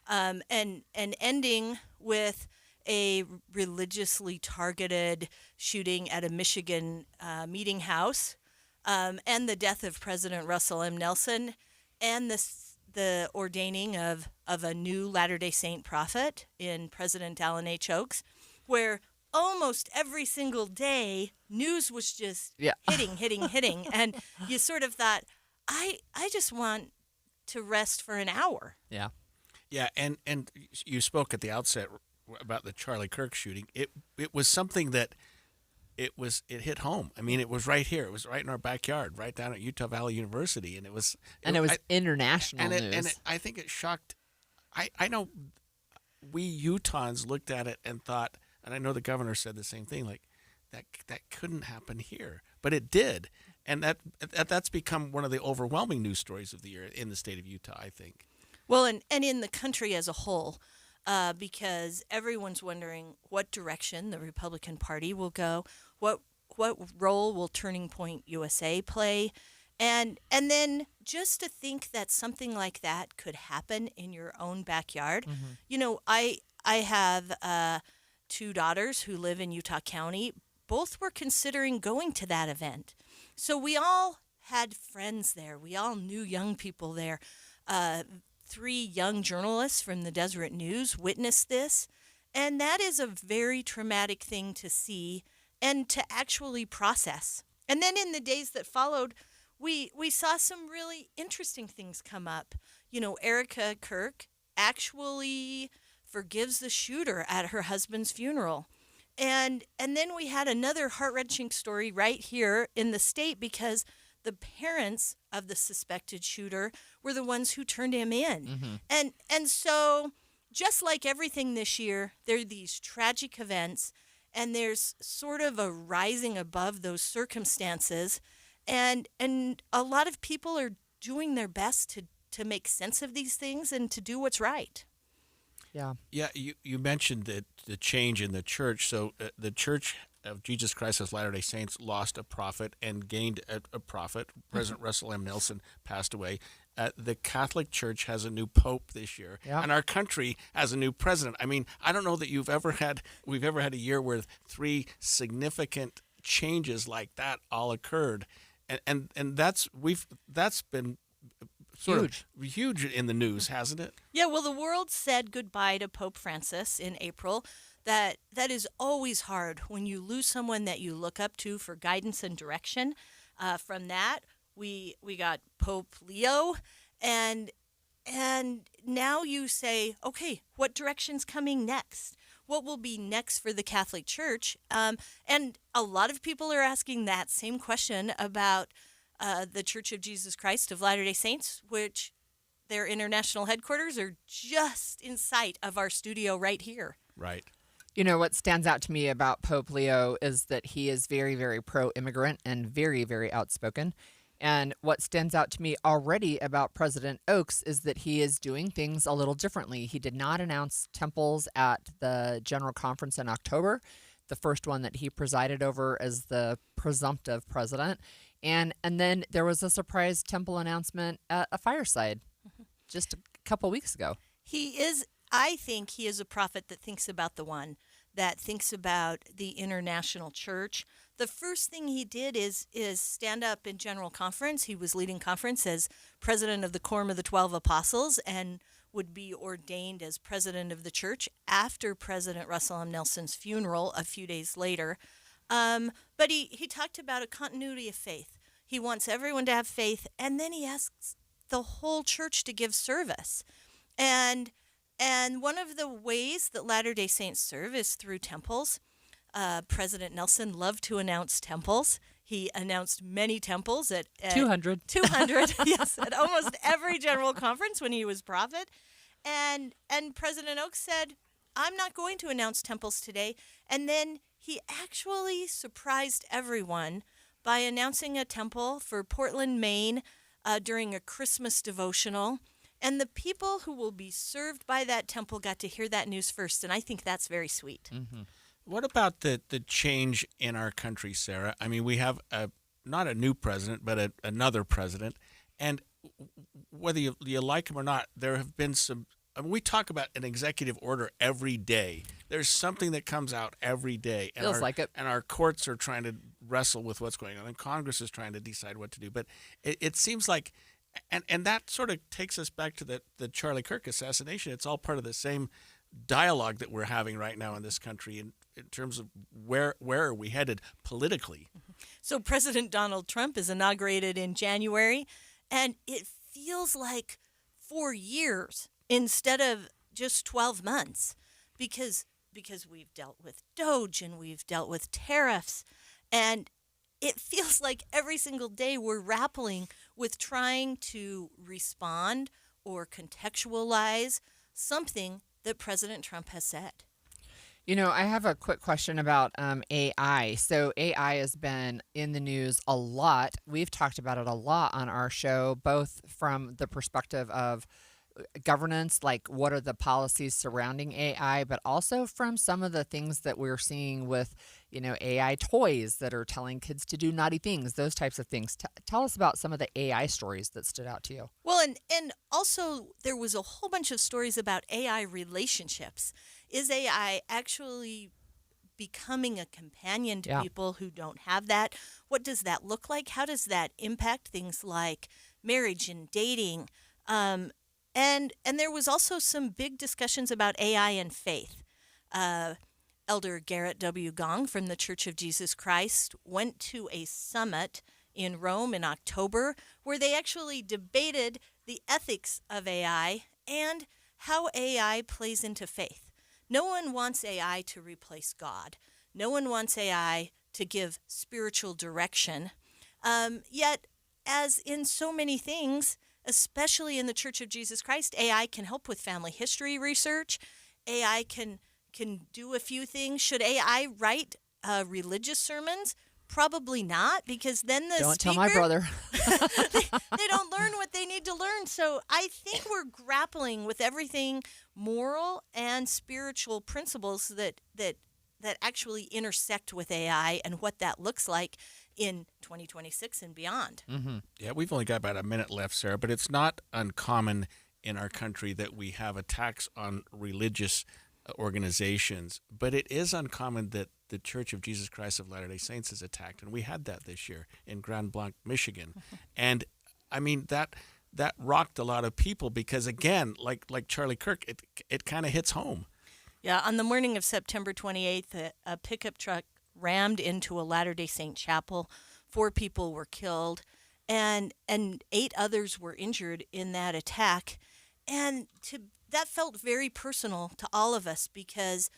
and ending with a religiously targeted shooting at a Michigan meeting house. And the death of President Russell M. Nelson, and the ordaining of a new Latter-day Saint prophet in President Alan H. Oaks, where almost every single day news was just hitting. And you sort of thought, I just want to rest for an hour. Yeah. Yeah, and you spoke at the outset about the Charlie Kirk shooting. It was something that it hit home. I mean, it was right here. It was right in our backyard, right down at Utah Valley University, and it was international news. And I think it shocked. I know we Utahns looked at it and thought, and I know the governor said the same thing, like that couldn't happen here, but it did, and that's become one of the overwhelming news stories of the year in the state of Utah, I think. Well, and in the country as a whole. Because everyone's wondering what direction the Republican Party will go, what role will Turning Point USA play, and then just to think that something like that could happen in your own backyard. Mm-hmm. You know, I have 2 daughters who live in Utah County. Both were considering going to that event, so we all had friends there. We all knew young people there. 3 young journalists from the Deseret News witnessed this. And that is a very traumatic thing to see and to actually process. And then in the days that followed, we saw some really interesting things come up. You know, Erica Kirk actually forgives the shooter at her husband's funeral. And then we had another heart-wrenching story right here in the state because the parents of the suspected shooter were the ones who turned him in. And so just like everything this year, there are these tragic events, and there's sort of a rising above those circumstances. And a lot of people are doing their best to make sense of these things and to do what's right. Yeah. Yeah, you mentioned the change in the church. So the Church of Jesus Christ of Latter-day Saints lost a prophet and gained a prophet. President Russell M. Nelson passed away. The Catholic Church has a new pope this year, and our country has a new president. I mean, I don't know that we've ever had a year where 3 significant changes like that all occurred, and that's been sort of huge in the news, hasn't it? Yeah, well, the world said goodbye to Pope Francis in April. That is always hard when you lose someone that you look up to for guidance and direction. From that, we got Pope Leo, and now you say, okay, what direction's coming next? What will be next for the Catholic Church? And a lot of people are asking that same question about the Church of Jesus Christ of Latter-day Saints, which their international headquarters are just in sight of our studio right here. Right. You know, what stands out to me about Pope Leo is that he is very, very pro-immigrant and very, very outspoken. And what stands out to me already about President Oaks is that he is doing things a little differently. He did not announce temples at the General Conference in October, the first one that he presided over as the presumptive president. And then there was a surprise temple announcement at a fireside just a couple weeks ago. I think he is a prophet that thinks about the one, that thinks about the international church. The first thing he did is stand up in General Conference. He was leading conference as president of the Quorum of the 12 Apostles and would be ordained as president of the church after President Russell M. Nelson's funeral a few days later. But he talked about a continuity of faith. He wants everyone to have faith, and then he asks the whole church to give service. And one of the ways that Latter-day Saints serve is through temples. President Nelson loved to announce temples. He announced many temples at 200. 200, yes, at almost every general conference when he was prophet. And President Oaks said, I'm not going to announce temples today. And then he actually surprised everyone by announcing a temple for Portland, Maine during a Christmas devotional. And the people who will be served by that temple got to hear that news first, and I think that's very sweet. Mm-hmm. What about the change in our country, Sarah? I mean, we have not a new president, but another president, and whether you like him or not, there have been some. I mean, we talk about an executive order every day. There's something that comes out every day. And Feels like it. And our courts are trying to wrestle with what's going on, and Congress is trying to decide what to do. But it seems like. And that sort of takes us back to the Charlie Kirk assassination. It's all part of the same dialogue that we're having right now in this country in terms of where are we headed politically. So President Donald Trump is inaugurated in January, and it feels like 4 years instead of just 12 months because we've dealt with DOGE and we've dealt with tariffs, and it feels like every single day we're grappling with trying to respond or contextualize something that President Trump has said. You know, I have a quick question about AI. So AI has been in the news a lot. We've talked about it a lot on our show, both from the perspective of governance, like what are the policies surrounding AI, but also from some of the things that we're seeing with, AI toys that are telling kids to do naughty things, those types of things. Tell us about some of the AI stories that stood out to you. Well, and also there was a whole bunch of stories about AI relationships. Is AI actually becoming a companion to people who don't have that. What does that look like? How does that impact things like marriage and dating? And there was also some big discussions about AI and faith. Elder Garrett W. Gong from the Church of Jesus Christ went to a summit in Rome in October where they actually debated the ethics of AI and how AI plays into faith. No one wants AI to replace God. No one wants AI to give spiritual direction. Yet, as in so many things, especially in the Church of Jesus Christ, AI can help with family history research. AI can do a few things. Should AI write religious sermons? Probably not, because then the Don't speaker, tell my brother. they don't learn what they need to learn. So I think we're grappling with everything moral and spiritual principles that actually intersect with AI and what that looks like in 2026 and beyond. Mm-hmm. Yeah, we've only got about a minute left, Sarah, but it's not uncommon in our country that we have attacks on religious organizations, but it is uncommon that the Church of Jesus Christ of Latter-day Saints is attacked, and we had that this year in Grand Blanc, Michigan. And I mean that rocked a lot of people because, again, like Charlie Kirk, it kind of hits home. Yeah, on the morning of September 28th, a pickup truck rammed into a Latter-day Saint chapel. 4 people were killed, and 8 others were injured in that attack. And that felt very personal to all of us because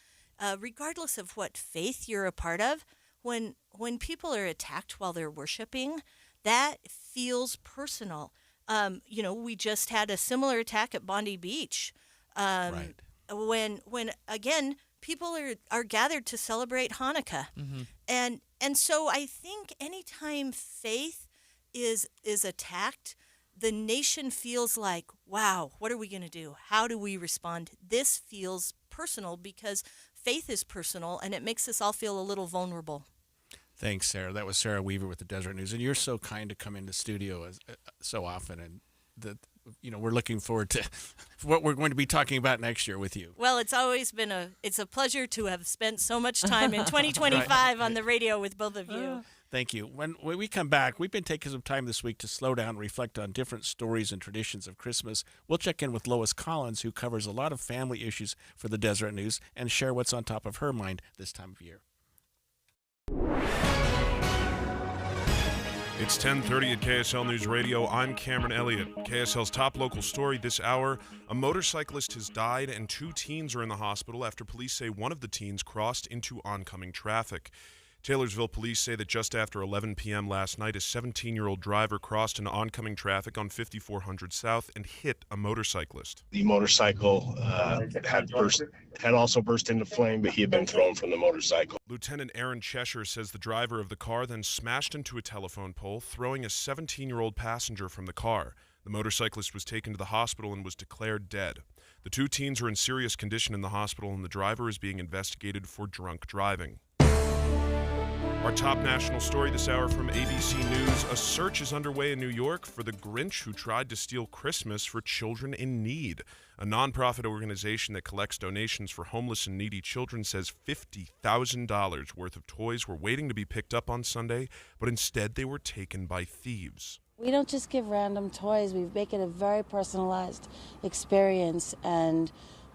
regardless of what faith you're a part of, when people are attacked while they're worshiping, that feels personal. We just had a similar attack at Bondi Beach. Right. When again, people are gathered to celebrate Hanukkah. Mm-hmm. And so I think anytime faith is attacked, the nation feels like, wow, what are we going to do? How do we respond? This feels personal because faith is personal, and it makes us all feel a little vulnerable. Thanks, Sarah. That was Sarah Weaver with the Deseret News, and you're so kind to come into studio so often, and we're looking forward to what we're going to be talking about next year with you. Well, it's always been a pleasure to have spent so much time in 2025 on the radio with both of you. Thank you. When we come back, we've been taking some time this week to slow down and reflect on different stories and traditions of Christmas. We'll check in with Lois Collins, who covers a lot of family issues for the Deseret News, and share what's on top of her mind this time of year. It's 10:30 at KSL News Radio. I'm Cameron Elliott. KSL's top local story this hour: a motorcyclist has died and 2 teens are in the hospital after police say one of the teens crossed into oncoming traffic. Taylorsville police say that just after 11 p.m. last night, a 17-year-old driver crossed into oncoming traffic on 5400 South and hit a motorcyclist. The motorcycle had also burst into flame, but he had been thrown from the motorcycle. Lieutenant Aaron Cheshire says the driver of the car then smashed into a telephone pole, throwing a 17-year-old passenger from the car. The motorcyclist was taken to the hospital and was declared dead. The 2 teens are in serious condition in the hospital, and the driver is being investigated for drunk driving. Our top national story this hour from ABC News: a search is underway in New York for the Grinch who tried to steal Christmas for children in need. A nonprofit organization that collects donations for homeless and needy children says $50,000 worth of toys were waiting to be picked up on Sunday, but instead they were taken by thieves. We don't just give random toys. We make it a very personalized experience, and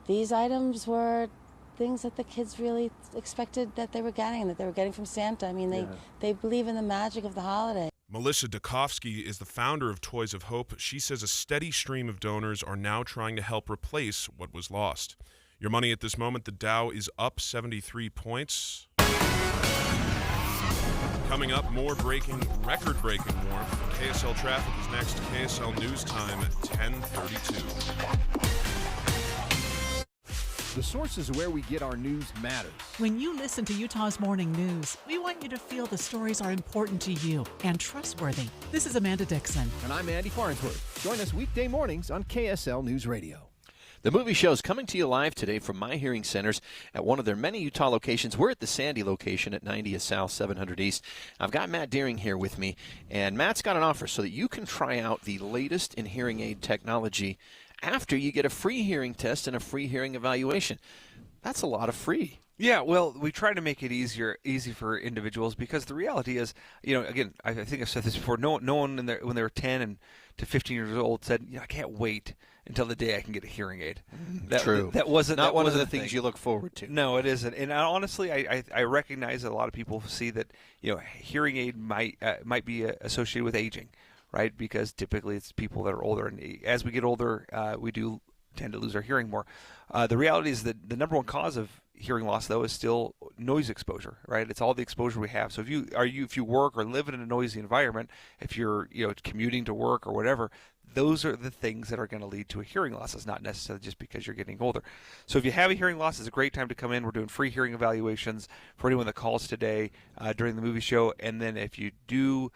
these items were things that the kids really expected that they were getting, and that they were getting from Santa. I mean, they believe in the magic of the holiday. Melissa Dukovsky is the founder of Toys of Hope. She says a steady stream of donors are now trying to help replace what was lost. Your money at this moment: the Dow is up 73 points. Coming up, more record-breaking warmth. KSL traffic is next. KSL News Time at 10:32. The sources where we get our news matters. When you listen to Utah's Morning News, we want you to feel the stories are important to you and trustworthy. This is Amanda Dixon. And I'm Andy Farnsworth. Join us weekday mornings on KSL News Radio. The movie show is coming to you live today from My Hearing Centers at one of their many Utah locations. We're at the Sandy location at 90th South, 700 East. I've got Matt Deering here with me, and Matt's got an offer so that you can try out the latest in hearing aid technology after you get a free hearing test and a free hearing evaluation. That's a lot of free. Yeah, well, we try to make it easy for individuals because the reality is, again, I think I've said this before. No one when they were 10 and to 15 years old said, I can't wait until the day I can get a hearing aid. True. That wasn't not one of the thing. things you look forward to. No, it isn't. And honestly, I recognize that a lot of people see that hearing aid might be associated with aging, right? Because typically it's people that are older, and as we get older, we do tend to lose our hearing more. The reality is that the number one cause of hearing loss, though, is still noise exposure, right? It's all the exposure we have. So if you work or live in a noisy environment, if you're commuting to work or whatever, those are the things that are going to lead to a hearing loss. It's not necessarily just because you're getting older. So if you have a hearing loss, it's a great time to come in. We're doing free hearing evaluations for anyone that calls today during the movie show. And then if you do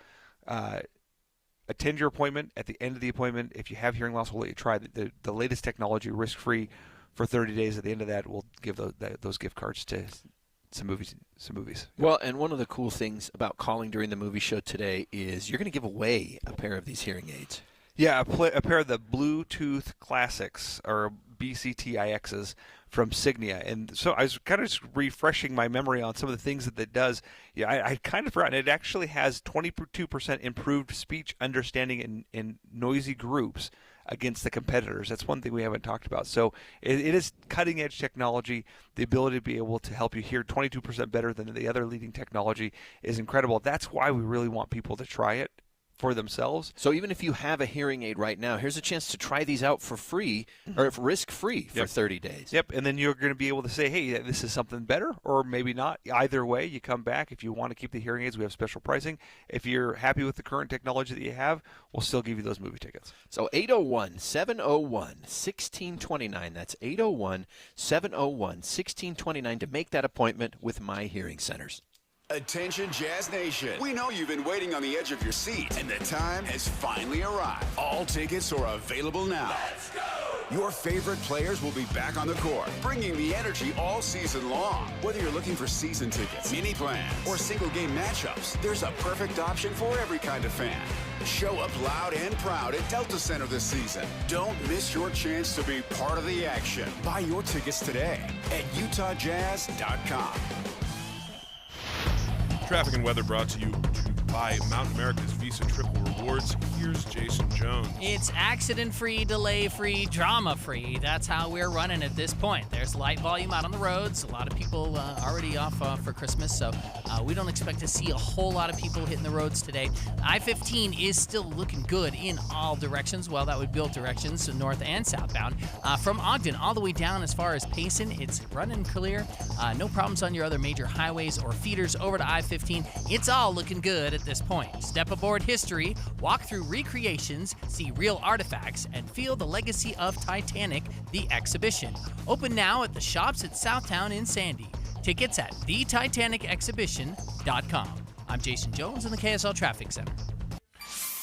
attend your appointment, at the end of the appointment, if you have hearing loss, we'll let you try the latest technology, risk-free, for 30 days. At the end of that, we'll give those gift cards to some movies. Well, and one of the cool things about calling during the movie show today is you're going to give away a pair of these hearing aids. Yeah, a pair of the Bluetooth Classics, or BCTIXs, from Signia. And so I was kind of just refreshing my memory on some of the things that it does. Yeah, I kind of forgotten. It actually has 22% improved speech understanding in noisy groups against the competitors. That's one thing we haven't talked about. So it is cutting-edge technology. The ability to be able to help you hear 22% better than the other leading technology is incredible. That's why we really want people to try it for themselves. So even if you have a hearing aid right now, here's a chance to try these out for free, or risk-free for 30 days. Yep, and then you're going to be able to say, hey, this is something better, or maybe not. Either way, you come back. If you want to keep the hearing aids, we have special pricing. If you're happy with the current technology that you have, we'll still give you those movie tickets. So 801-701-1629. That's 801-701-1629 to make that appointment with My Hearing Centers. Attention Jazz Nation. We know you've been waiting on the edge of your seat, and the time has finally arrived. All tickets are available now. Let's go! Your favorite players will be back on the court, bringing the energy all season long. Whether you're looking for season tickets, mini plans, or single game matchups, there's a perfect option for every kind of fan. Show up loud and proud at Delta Center this season. Don't miss your chance to be part of the action. Buy your tickets today at UtahJazz.com. Traffic and weather brought to you by Mountain America's Visa Triple Rewards. Here's Jason Jones. It's accident-free, delay-free, drama-free. That's how we're running at this point. There's light volume out on the roads. A lot of people already off for Christmas, so we don't expect to see a whole lot of people hitting the roads today. I-15 is still looking good in all directions. Well, that would be both directions, north and southbound. From Ogden all the way down as far as Payson, it's running clear. No problems on your other major highways or feeders over to I-15. It's all looking good at this point. Step aboard history, walk through recreations, see real artifacts, and feel the legacy of Titanic, the exhibition. Open now at the shops at Southtown in Sandy. Tickets at thetitanicexhibition.com. I'm Jason Jones in the KSL Traffic Center.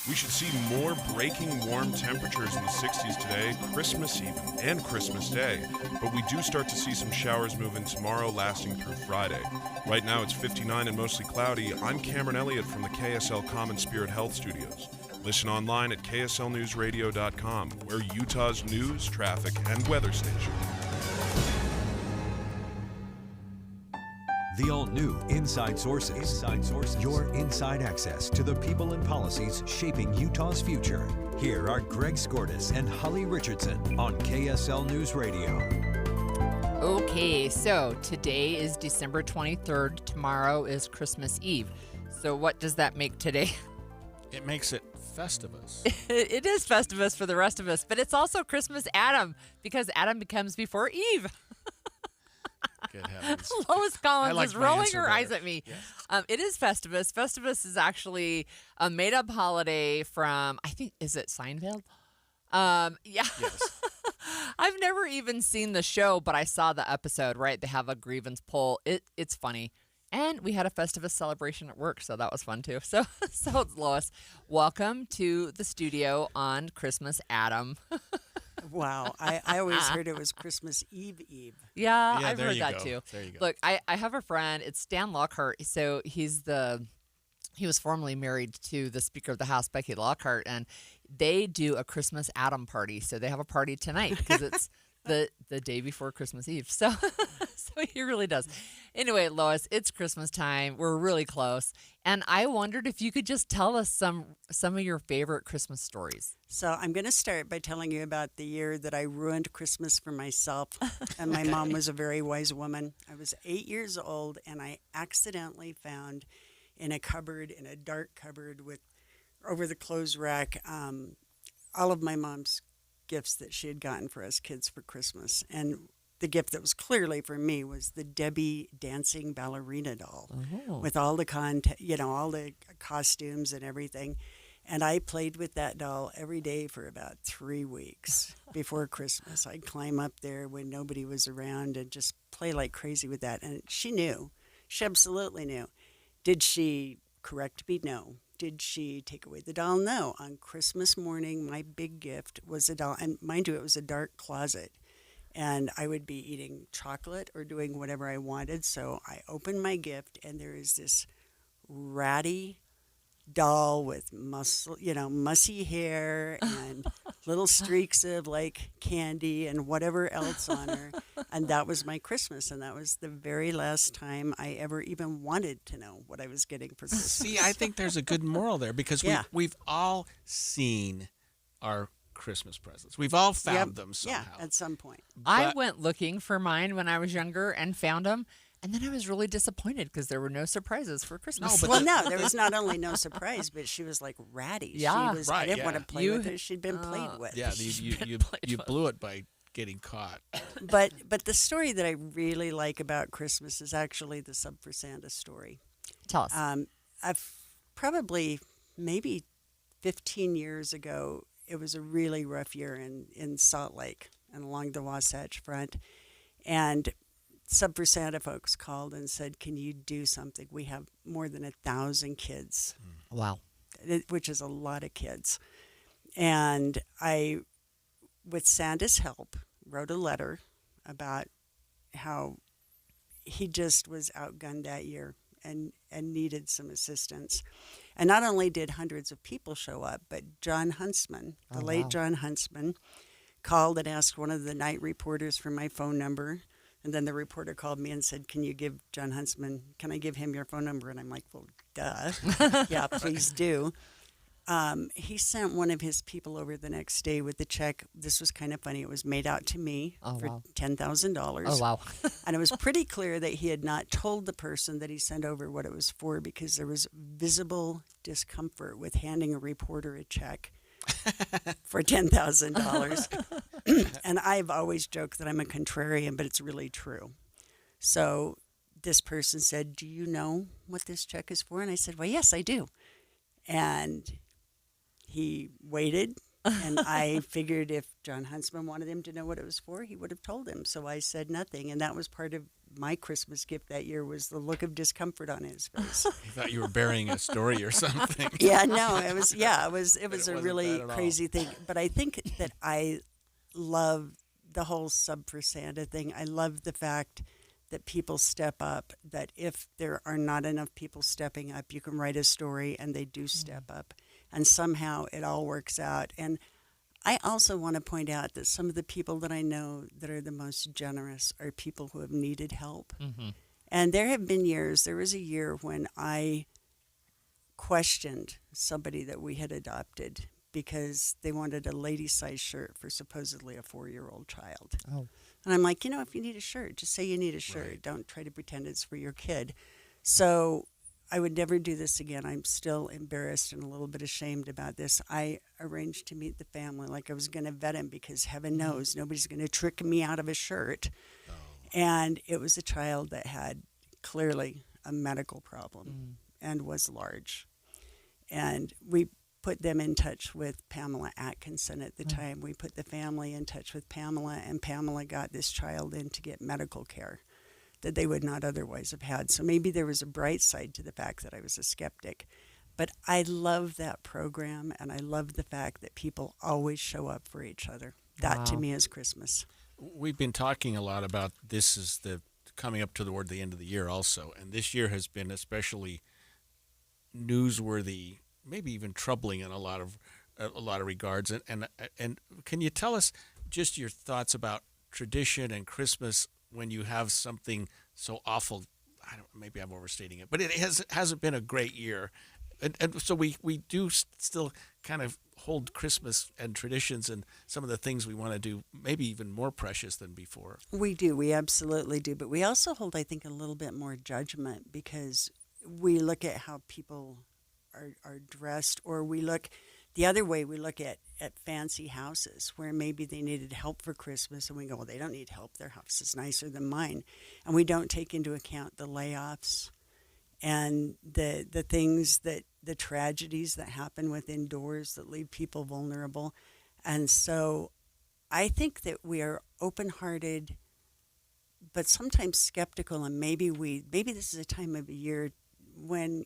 We should see more breaking warm temperatures in the 60s today, Christmas Eve and Christmas Day. But we do start to see some showers move in tomorrow, lasting through Friday. Right now it's 59 and mostly cloudy. I'm Cameron Elliott from the KSL Common Spirit Health Studios. Listen online at kslnewsradio.com. We're Utah's news, traffic, and weather station. The all-new Inside Sources. Your inside access to the people and policies shaping Utah's future. Here are Greg Skordas and Holly Richardson on KSL News Radio. Okay, so today is December 23rd. Tomorrow is Christmas Eve. So what does that make today? It makes it Festivus. It is Festivus for the rest of us, but it's also Christmas Adam, because Adam becomes before Eve. Good heavens. Lois Collins is rolling her eyes better. at me. Yes. It is Festivus. Festivus is actually a made-up holiday from, I think, is it Seinfeld? Yeah. Yes. I've never even seen the show, but I saw the episode, right? They have a grievance poll. It's funny. And we had a Festivus celebration at work, so that was fun, too. So Lois, welcome to the studio on Christmas Adam. Wow. I always heard it was Christmas Eve. Yeah, Yeah, I've there heard you that go. too. There you go. Look, I have a friend. It's Stan Lockhart. So he was formerly married to the Speaker of the House, Becky Lockhart, and they do a Christmas Adam party. So they have a party tonight because it's the day before Christmas Eve. So He really does. Anyway, Lois, it's Christmas time. We're really close. And I wondered if you could just tell us some of your favorite Christmas stories. So I'm going to start by telling you about the year that I ruined Christmas for myself. And my mom was a very wise woman. I was 8 years old, and I accidentally found in a cupboard, in a dark cupboard with over the clothes rack, all of my mom's gifts that she had gotten for us kids for Christmas. And the gift that was clearly for me was the Debbie dancing ballerina doll with all the all the costumes and everything. And I played with that doll every day for about 3 weeks before Christmas. I'd climb up there when nobody was around and just play like crazy with that. And she knew. She absolutely knew. Did she correct me? No. Did she take away the doll? No. On Christmas morning, my big gift was a doll. And mind you, it was a dark closet. And I would be eating chocolate or doing whatever I wanted. So I opened my gift, and there is this ratty doll with mussy hair and little streaks of like candy and whatever else on her. And that was my Christmas. And that was the very last time I ever even wanted to know what I was getting for Christmas. See, I think there's a good moral there because we've all seen our Christmas presents. We've all found them somehow. Yeah, at some point. I went looking for mine when I was younger and found them. And then I was really disappointed because there were no surprises for Christmas. No, there was not only no surprise, but she was like ratty. Yeah, I didn't want to play with her. She'd been played with. Yeah, you blew it by getting caught. But the story that I really like about Christmas is actually the Sub for Santa story. Tell us. I've probably maybe 15 years ago, it was a really rough year in Salt Lake and along the Wasatch Front. And Sub for Santa folks called and said, can you do something? We have more than 1,000 kids. Wow. Which is a lot of kids. And I, with Santa's help, wrote a letter about how he just was outgunned that year and needed some assistance. And not only did hundreds of people show up, but John Huntsman, the late John Huntsman, called and asked one of the night reporters for my phone number. And then the reporter called me and said, can I give him your phone number? And I'm like, well, duh. Yeah, please do. He sent one of his people over the next day with the check. This was kind of funny. It was made out to me for $10,000. Oh, wow. And it was pretty clear that he had not told the person that he sent over what it was for because there was visible discomfort with handing a reporter a check for $10,000. And I've always joked that I'm a contrarian, but it's really true. So this person said, do you know what this check is for? And I said, well, yes, I do. And he waited, and I figured if John Huntsman wanted him to know what it was for, he would have told him. So I said nothing, and that was part of my Christmas gift that year was the look of discomfort on his face. I thought you were burying a story or something. Yeah, no, it was a really crazy thing. But I think that I love the whole Sub for Santa thing. I love the fact that people step up, that if there are not enough people stepping up, you can write a story and they do step up. And somehow it all works out. And I also want to point out that some of the people that I know that are the most generous are people who have needed help. Mm-hmm. And there was a year when I questioned somebody that we had adopted because they wanted a lady-size shirt for supposedly a 4-year-old child. Oh. And I'm like, if you need a shirt, just say you need a shirt. Right. Don't try to pretend it's for your kid. So I would never do this again. I'm still embarrassed and a little bit ashamed about this. I arranged to meet the family like I was going to vet him because heaven knows nobody's going to trick me out of a shirt. Oh. And it was a child that had clearly a medical problem and was large. And we put them in touch with Pamela Atkinson at the time. We put the family in touch with Pamela, and Pamela got this child in to get medical care that they would not otherwise have had. So maybe there was a bright side to the fact that I was a skeptic. But I love that program, and I love the fact that people always show up for each other. That to me is Christmas. We've been talking a lot about this is coming up toward the end of the year also, and this year has been especially newsworthy, maybe even troubling in a lot of regards. And can you tell us just your thoughts about tradition and Christmas when you have something so awful. Maybe I'm overstating it, but it hasn't been a great year. And so we do still kind of hold Christmas and traditions and some of the things we want to do maybe even more precious than before. We do. We absolutely do. But we also hold, I think, a little bit more judgment because we look at how people are dressed, or we look the other way. We look at fancy houses where maybe they needed help for Christmas, and we go, well, they don't need help. Their house is nicer than mine. And we don't take into account the layoffs and the things that the tragedies that happen within doors that leave people vulnerable. And so I think that we are open-hearted, but sometimes skeptical, and maybe this is a time of year when,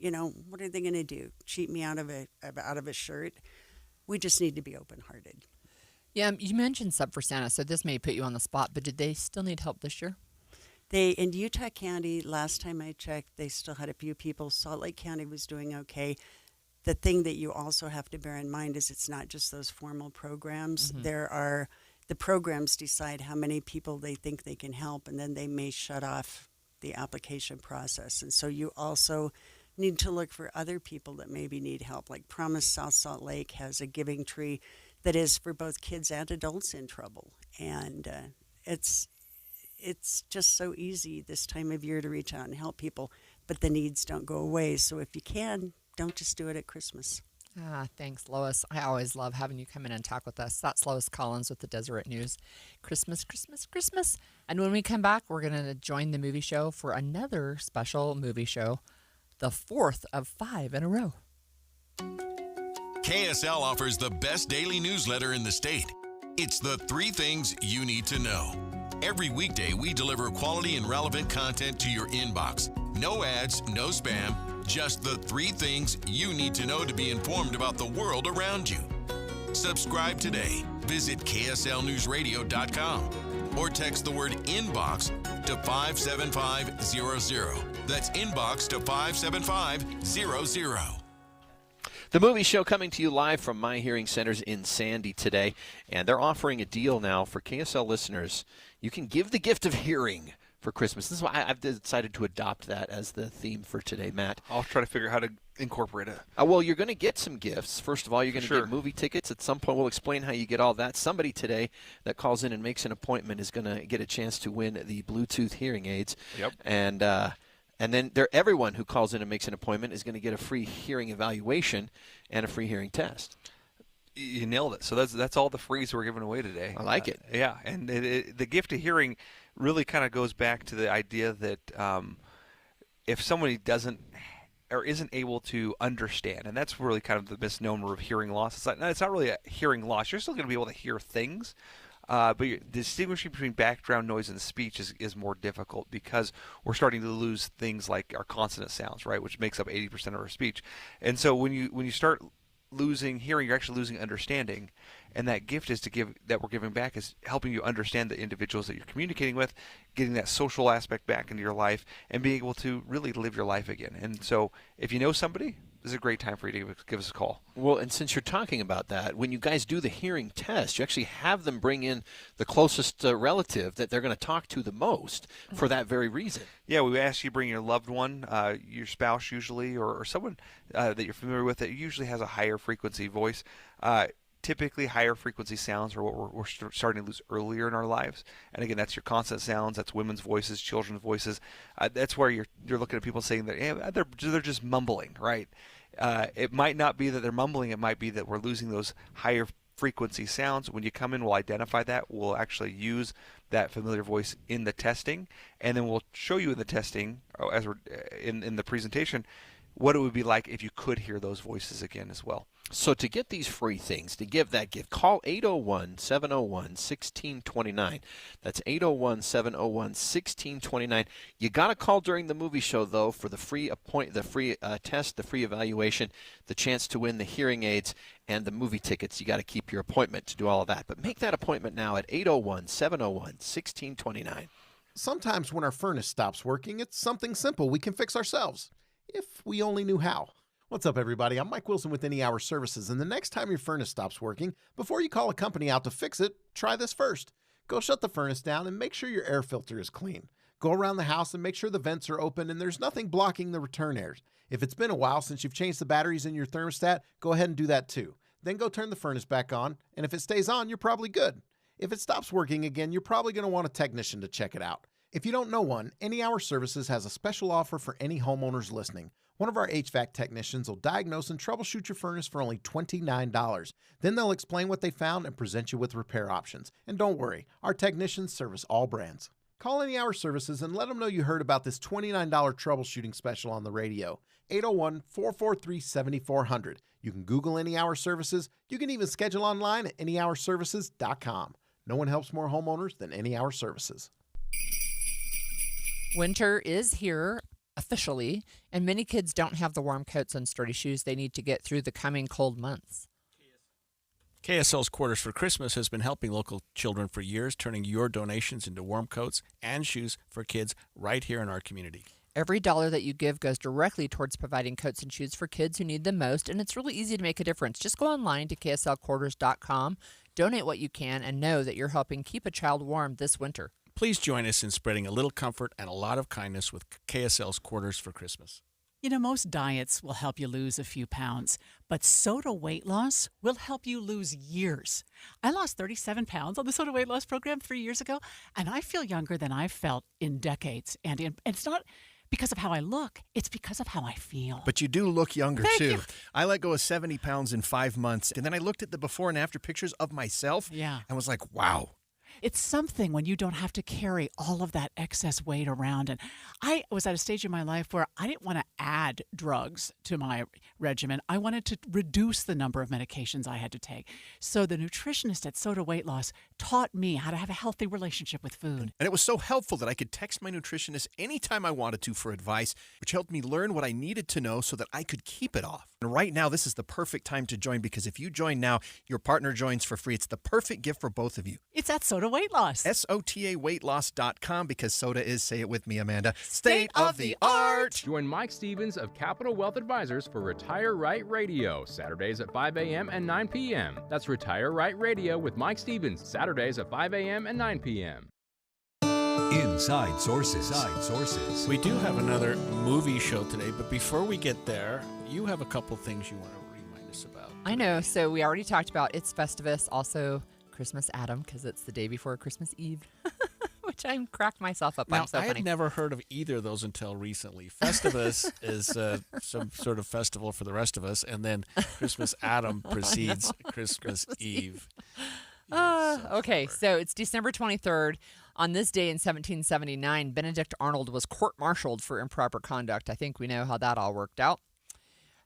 what are they going to do? Cheat me out of a shirt? We just need to be open-hearted. Yeah, you mentioned Sub for Santa, so this may put you on the spot, but did they still need help this year? In Utah County, last time I checked, they still had a few people. Salt Lake County was doing okay. The thing that you also have to bear in mind is it's not just those formal programs. Mm-hmm. The programs decide how many people they think they can help, and then they may shut off the application process. And so you also need to look for other people that maybe need help. Like Promise South Salt Lake has a giving tree that is for both kids and adults in trouble. And it's just so easy this time of year to reach out and help people, but the needs don't go away. So if you can, don't just do it at Christmas. Thanks, Lois. I always love having you come in and talk with us. That's Lois Collins with the Deseret News. Christmas, Christmas, Christmas. And when we come back, we're going to join the movie show for another special movie show, the 4th of 5 in a row. KSL offers the best daily newsletter in the state. It's the 3 things you need to know. Every weekday, we deliver quality and relevant content to your inbox. No ads, no spam, just the 3 things you need to know to be informed about the world around you. Subscribe today. Visit KSLNewsRadio.com or text the word inbox to 57500. That's inbox to 57500. The movie show coming to you live from My Hearing Centers in Sandy today, and they're offering a deal now for KSL listeners. You can give the gift of hearing for Christmas. This is why I've decided to adopt that as the theme for today, Matt. I'll try to figure out how to incorporate it. Well, you're going to get some gifts. First of all, you're going to get movie tickets. At some point, we'll explain how you get all that. Somebody today that calls in and makes an appointment is going to get a chance to win the Bluetooth hearing aids. Yep. And then everyone who calls in and makes an appointment is going to get a free hearing evaluation and a free hearing test. You nailed it. So that's all the frees we're giving away today. I like it. Yeah, and the gift of hearing really kind of goes back to the idea that if somebody doesn't or isn't able to understand, and that's really kind of the misnomer of hearing loss. It's not really a hearing loss. You're still going to be able to hear things. But distinguishing between background noise and speech is more difficult because we're starting to lose things like our consonant sounds, right, which makes up 80% of our speech. And so when you start losing hearing, you're actually losing understanding. And that gift that we're giving back is helping you understand the individuals that you're communicating with, getting that social aspect back into your life, and being able to really live your life again. And so if you know somebody, this is a great time for you to give us a call. Well, and since you're talking about that, when you guys do the hearing test, you actually have them bring in the closest relative that they're going to talk to the most for that very reason. Yeah, we ask you to bring your loved one, your spouse usually, or someone that you're familiar with that usually has a higher frequency voice. Typically, higher frequency sounds are what we're starting to lose earlier in our lives. And again, that's your consonant sounds, that's women's voices, children's voices. That's where you're looking at people saying that they're just mumbling, right? It might not be that they're mumbling. It might be that we're losing those higher frequency sounds. When you come in, we'll identify that. We'll actually use that familiar voice in the testing, and then we'll show you in the testing, as we're in the presentation, what it would be like if you could hear those voices again as well. So to get these free things, to give that gift, call 801-701-1629. That's 801-701-1629. You got to call during the movie show, though, for the free test, the free evaluation, the chance to win the hearing aids, and the movie tickets. You got to keep your appointment to do all of that. But make that appointment now at 801-701-1629. Sometimes when our furnace stops working, it's something simple we can fix ourselves, if we only knew how. What's up, everybody? I'm Mike Wilson with Any Hour Services, and the next time your furnace stops working, before you call a company out to fix it, try this first. Go shut the furnace down and make sure your air filter is clean. Go around the house and make sure the vents are open and there's nothing blocking the return air. If it's been a while since you've changed the batteries in your thermostat, go ahead and do that too. Then go turn the furnace back on, and if it stays on, you're probably good. If it stops working again, you're probably going to want a technician to check it out. If you don't know one, Any Hour Services has a special offer for any homeowners listening. One of our HVAC technicians will diagnose and troubleshoot your furnace for only $29. Then they'll explain what they found and present you with repair options. And don't worry, our technicians service all brands. Call Any Hour Services and let them know you heard about this $29 troubleshooting special on the radio. 801-443-7400. You can Google Any Hour Services. You can even schedule online at anyhourservices.com. No one helps more homeowners than Any Hour Services. Winter is here officially, and many kids don't have the warm coats and sturdy shoes they need to get through the coming cold months. KSL's Quarters for Christmas has been helping local children for years, turning your donations into warm coats and shoes for kids right here in our community. Every dollar that you give goes directly towards providing coats and shoes for kids who need them most, and it's really easy to make a difference. Just go online to kslquarters.com, donate what you can, and know that you're helping keep a child warm this winter. Please join us in spreading a little comfort and a lot of kindness with KSL's Quarters for Christmas. You know, most diets will help you lose a few pounds, but Soda weight loss will help you lose years. I lost 37 pounds on the Soda weight loss program 3 years ago, and I feel younger than I've felt in decades. And it's not because of how I look, it's because of how I feel. But you do look younger, Thank too. you. I let go of 70 pounds in 5 months, and then I looked at the before and after pictures of myself and was like, wow. It's something when you don't have to carry all of that excess weight around. And I was at a stage in my life where I didn't want to add drugs to my regimen. I wanted to reduce the number of medications I had to take. So the nutritionist at Soda Weight Loss taught me how to have a healthy relationship with food. And it was so helpful that I could text my nutritionist anytime I wanted to for advice, which helped me learn what I needed to know so that I could keep it off. And right now, this is the perfect time to join, because if you join now, your partner joins for free. It's the perfect gift for both of you. It's at Soda Weight Loss. SOTAweightloss.com, because soda is, say it with me, Amanda, state of the art. Join Mike Stevens of Capital Wealth Advisors for Retire Right Radio, Saturdays at 5 a.m. and 9 p.m. That's Retire Right Radio with Mike Stevens, Saturdays at 5 a.m. and 9 p.m. Inside Sources. We do have another movie show today, but before we get there, you have a couple things you want to remind us about. I know. So we already talked about It's Festivus, also Christmas Adam, because it's the day before Christmas Eve, which I cracked myself up. Now, I'm so I funny. had never heard of either of those until recently. Festivus is some sort of festival for the rest of us, and then Christmas Adam precedes Christmas Eve. Okay, so it's December 23rd. On this day in 1779, Benedict Arnold was court-martialed for improper conduct. I think we know how that all worked out.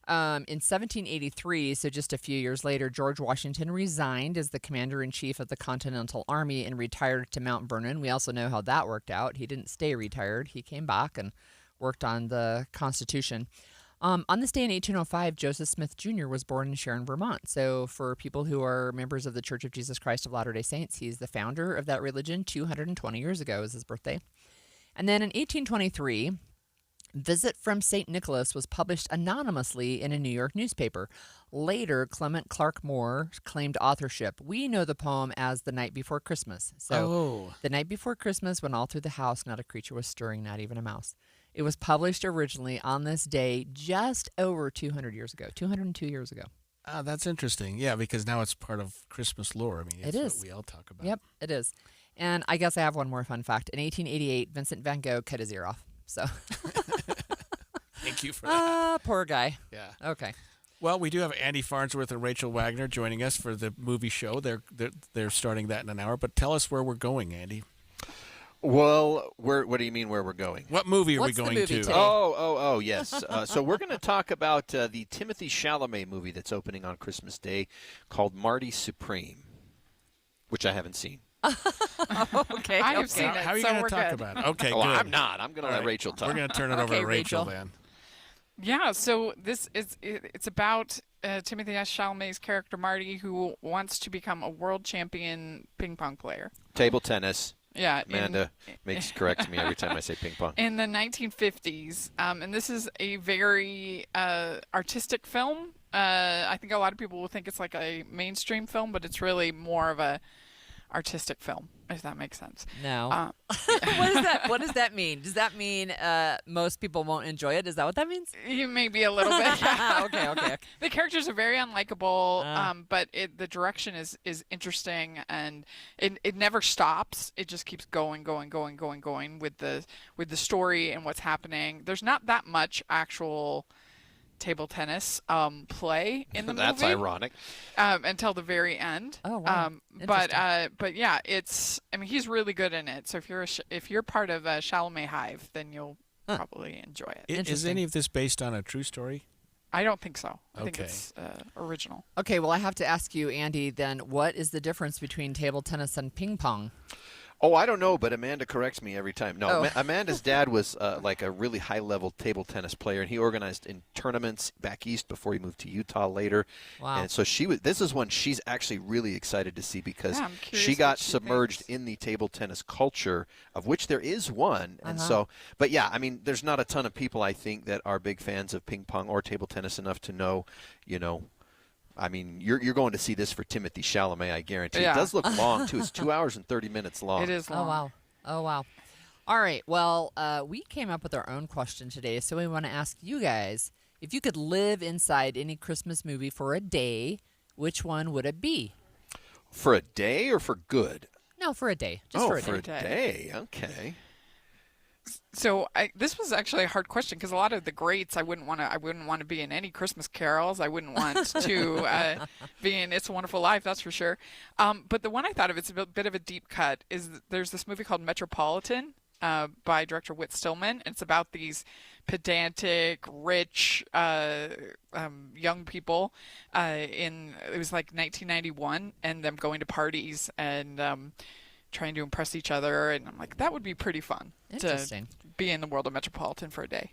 In 1783, so just a few years later, George Washington resigned as the commander-in-chief of the Continental Army and retired to Mount Vernon. We also know how that worked out. He didn't stay retired. He came back and worked on the Constitution. On this day in 1805, Joseph Smith Jr. was born in Sharon, Vermont. So for people who are members of the Church of Jesus Christ of Latter-day Saints, he's the founder of that religion. 220 years ago is his birthday. And then in 1823, Visit from St. Nicholas was published anonymously in a New York newspaper. Later, Clement Clark Moore claimed authorship. We know the poem as The Night Before Christmas. So, The Night Before Christmas, when all through the house not a creature was stirring, not even a mouse. It was published originally on this day just over 200 years ago, 202 years ago. That's interesting. Yeah, because now it's part of Christmas lore. I mean, it's it is what we all talk about. Yep, it is. And I guess I have one more fun fact. In 1888, Vincent van Gogh cut his ear off. So thank you for that. Poor guy. Yeah. Okay. Well, we do have Andy Farnsworth and Rachel Wagner joining us for the movie show. They're starting that in an hour. But tell us where we're going, Andy. Well, what do you mean where we're going? What movie are we going to? Today? Oh, yes. So we're going to talk about the Timothée Chalamet movie that's opening on Christmas Day called Marty Supreme, which I haven't seen. Okay. I have seen it. How are you going to talk about it? Okay, well, good. I'm not. I'm going to let Rachel talk. We're going to turn it over to Rachel then. Yeah, so it's about Timothée Chalamet's character Marty, who wants to become a world champion ping pong player. Table tennis. Yeah. Amanda corrects me every time I say ping pong. In the 1950s, and this is a very artistic film. I think a lot of people will think it's like a mainstream film, but it's really more of a artistic film. if that makes sense. No. What does that mean? Does that mean most people won't enjoy it? Is that what that means? You maybe a little bit. Yeah. Okay. The characters are very unlikable, but the direction is interesting, and it never stops. It just keeps going with the story and what's happening. There's not that much actual table tennis play in the movie. That's ironic. Until the very end. Oh wow. But yeah, he's really good in it. So if you're part of a Chalamet hive, then you'll probably enjoy it. Is any of this based on a true story? I don't think so. I think Okay. it's original. Okay, well, I have to ask you, Andy, then what is the difference between table tennis and ping pong? Oh, I don't know, but Amanda corrects me every time. No, Oh. Amanda's dad was like a really high-level table tennis player, and he organized in tournaments back east before he moved to Utah later. Wow. And so this is one she's actually really excited to see because Yeah, I'm curious she what got she submerged thinks. in the table tennis culture, of which there is one. And Uh-huh. so, but yeah, I mean, there's not a ton of people, I think, that are big fans of ping pong or table tennis enough to know, I mean, you're going to see this for Timothy Chalamet, I guarantee. Yeah. It does look long, too. It's 2 hours and 30 minutes long. It is long. Oh, wow. All right. Well, we came up with our own question today, so we want to ask you guys, if you could live inside any Christmas movie for a day, which one would it be? For a day or for good? No, for a day. Just for a day. day. Okay. So this was actually a hard question because a lot of the greats I wouldn't want to be in any Christmas carols. I wouldn't want to be in It's a Wonderful Life, that's for sure. But the one I thought of, it's a bit of a deep cut, is there's this movie called Metropolitan by director Whit Stillman. And it's about these pedantic, rich young people it was like 1991, and them going to parties and trying to impress each other, and I'm like, that would be pretty fun Interesting. to be in the world of Metropolitan for a day.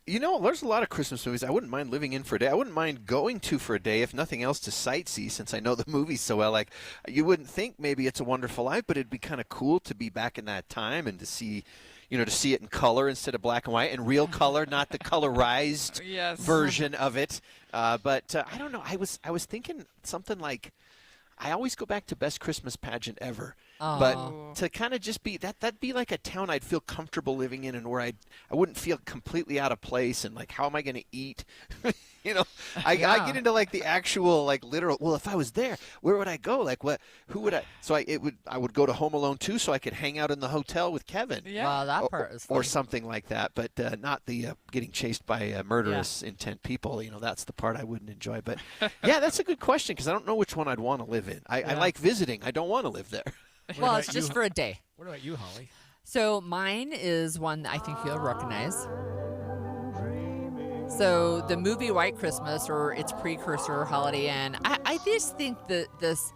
You know, there's a lot of Christmas movies I wouldn't mind living in for a day. I wouldn't mind going to for a day, if nothing else, to sightsee, since I know the movies so well. Like, you wouldn't think maybe It's a Wonderful Life, but it'd be kind of cool to be back in that time and to see it in color instead of black and white, and real color, not the colorized Yes. version of it. But I don't know. I was thinking something like, I always go back to Best Christmas Pageant Ever. But to kind of just be that'd be like a town I'd feel comfortable living in, and where I wouldn't feel completely out of place, and like, how am I going to eat? I get into like the actual, like, literal, well, if I was there, where would I go? Like, who would I? So I would go to Home Alone 2 so I could hang out in the hotel with Kevin. Yeah. Well, that part is fun. Or something like that, but not the getting chased by murderous intent people. That's the part I wouldn't enjoy. But yeah, that's a good question, because I don't know which one I'd want to live in. I like visiting. I don't want to live there. Well, it's just for a day. What about you, Holly? So mine is one that I think you'll recognize. So the movie White Christmas, or its precursor, Holiday Inn, I just think that this,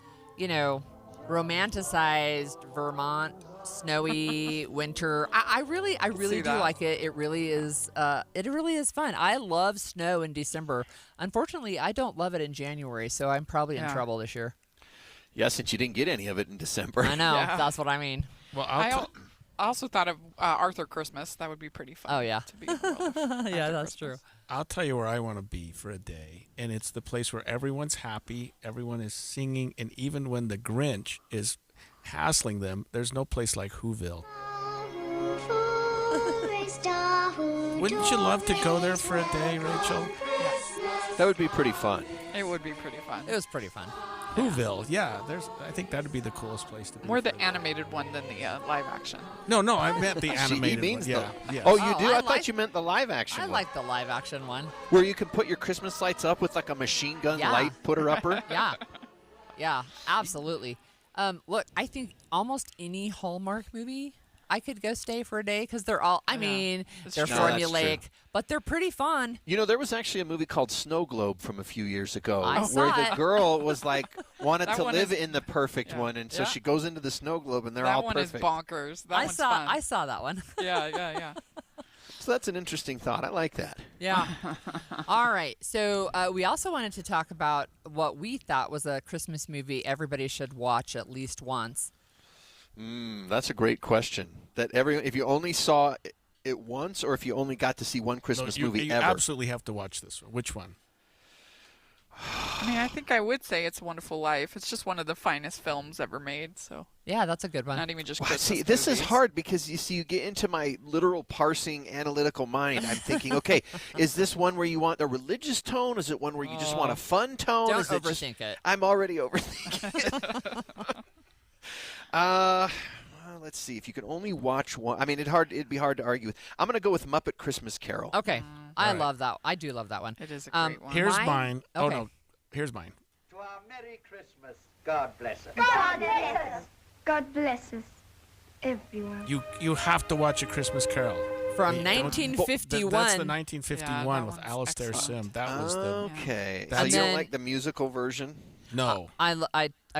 romanticized Vermont, snowy winter, I really do that. like it. It really is fun. I love snow in December. Unfortunately, I don't love it in January, so I'm probably in trouble this year. Yeah, since you didn't get any of it in December. I know. Yeah. That's what I mean. Well, I also thought of Arthur Christmas. That would be pretty fun. Oh, yeah. To be in the world of Yeah, Arthur that's Christmas. true. I'll tell you where I want to be for a day, and it's the place where everyone's happy, everyone is singing, and even when the Grinch is hassling them, there's no place like Whoville. Wouldn't you love to go there for a day, Rachel? That would be pretty fun. It would be pretty fun. It was pretty fun. Whoville, yeah. I think that would be the coolest place to be. More the animated one than the live action. No, I meant the She animated means one. the- Yeah. Oh, you do? I like- thought you meant the live action I one. like the live action one. Where you can put your Christmas lights up with like a machine gun Yeah. light putter-upper? Yeah, absolutely. Look, I think almost any Hallmark movie I could go stay for a day, because they're all, they're true. No, that's formulaic, true. but they're pretty fun. There was actually a movie called Snow Globe from a few years ago I where saw the it. girl was like, wanted That to one live is- in the perfect one, and so Yeah. she goes into the snow globe, and they're that all one perfect. is bonkers. That one's fun. I saw that one. Yeah. So that's an interesting thought. I like that. Yeah. All right. So we also wanted to talk about what we thought was a Christmas movie everybody should watch at least once. That's a great question. If you only saw it once, or if you only got to see one Christmas you movie you ever. absolutely have to watch this one. Which one? I mean, I think I would say It's a Wonderful Life. It's just one of the finest films ever made. So yeah, that's a good one. Not even just Well, Christmas see, this is movies. hard because you get into my literal parsing analytical mind. I'm thinking, okay, is this one where you want a religious tone? Is it one where you just want a fun tone? Don't Is it just- overthink it. I'm already overthinking it. Well, let's see. If you could only watch one, I mean, it'd be hard to argue with. I'm going to go with Muppet Christmas Carol. Okay, I Right. love that. I do love that one. It is a great one. Here's mine. Oh, Okay. no. Here's mine. To our Merry Christmas, God bless us. God bless us. God bless us, everyone. You have to watch A Christmas Carol. From Don't- 1951. That's the 1951 Yeah, with that Alastair one's Sim. That was the. Okay. So That's- you don't then- like the musical version? No. I've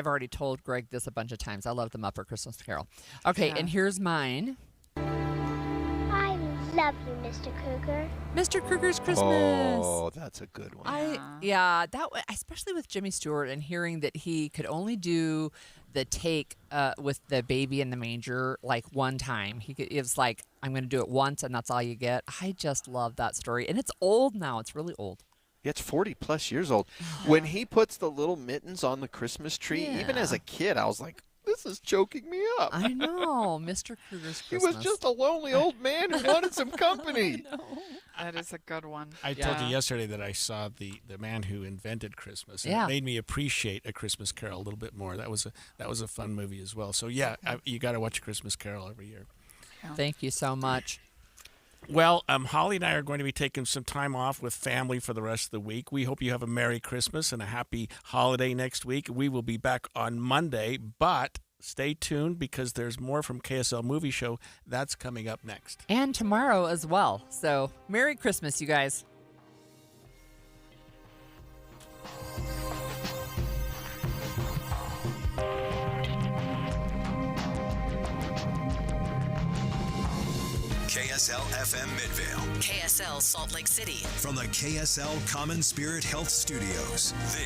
already told Greg this a bunch of times. I love the Muppet Christmas Carol. Okay, and here's mine. I love you, Mr. Cougar. Mr. Kruger's Christmas. Oh, that's a good one. Yeah, that especially with Jimmy Stewart and hearing that he could only do the take with the baby in the manger like one time. It was like, I'm going to do it once and that's all you get. I just love that story, and it's old now. It's really old. Yeah, it's 40 plus years old. When he puts the little mittens on the Christmas tree, even as a kid, I was like, this is choking me up. I know, Mr. Kruger's He Christmas. was just a lonely old man who wanted some company. That is a good one. I told you yesterday that I saw the man who invented Christmas. And Yeah. It made me appreciate A Christmas Carol a little bit more. That was a fun movie as well. So yeah, you got to watch A Christmas Carol every year. Thank you so much. Well, Holly and I are going to be taking some time off with family for the rest of the week. We hope you have a Merry Christmas and a happy holiday next week. We will be back on Monday, but stay tuned because there's more from KSL Movie Show. That's coming up next. And tomorrow as well. So, Merry Christmas, you guys. KSL FM Midvale. KSL Salt Lake City. From the KSL Common Spirit Health Studios, this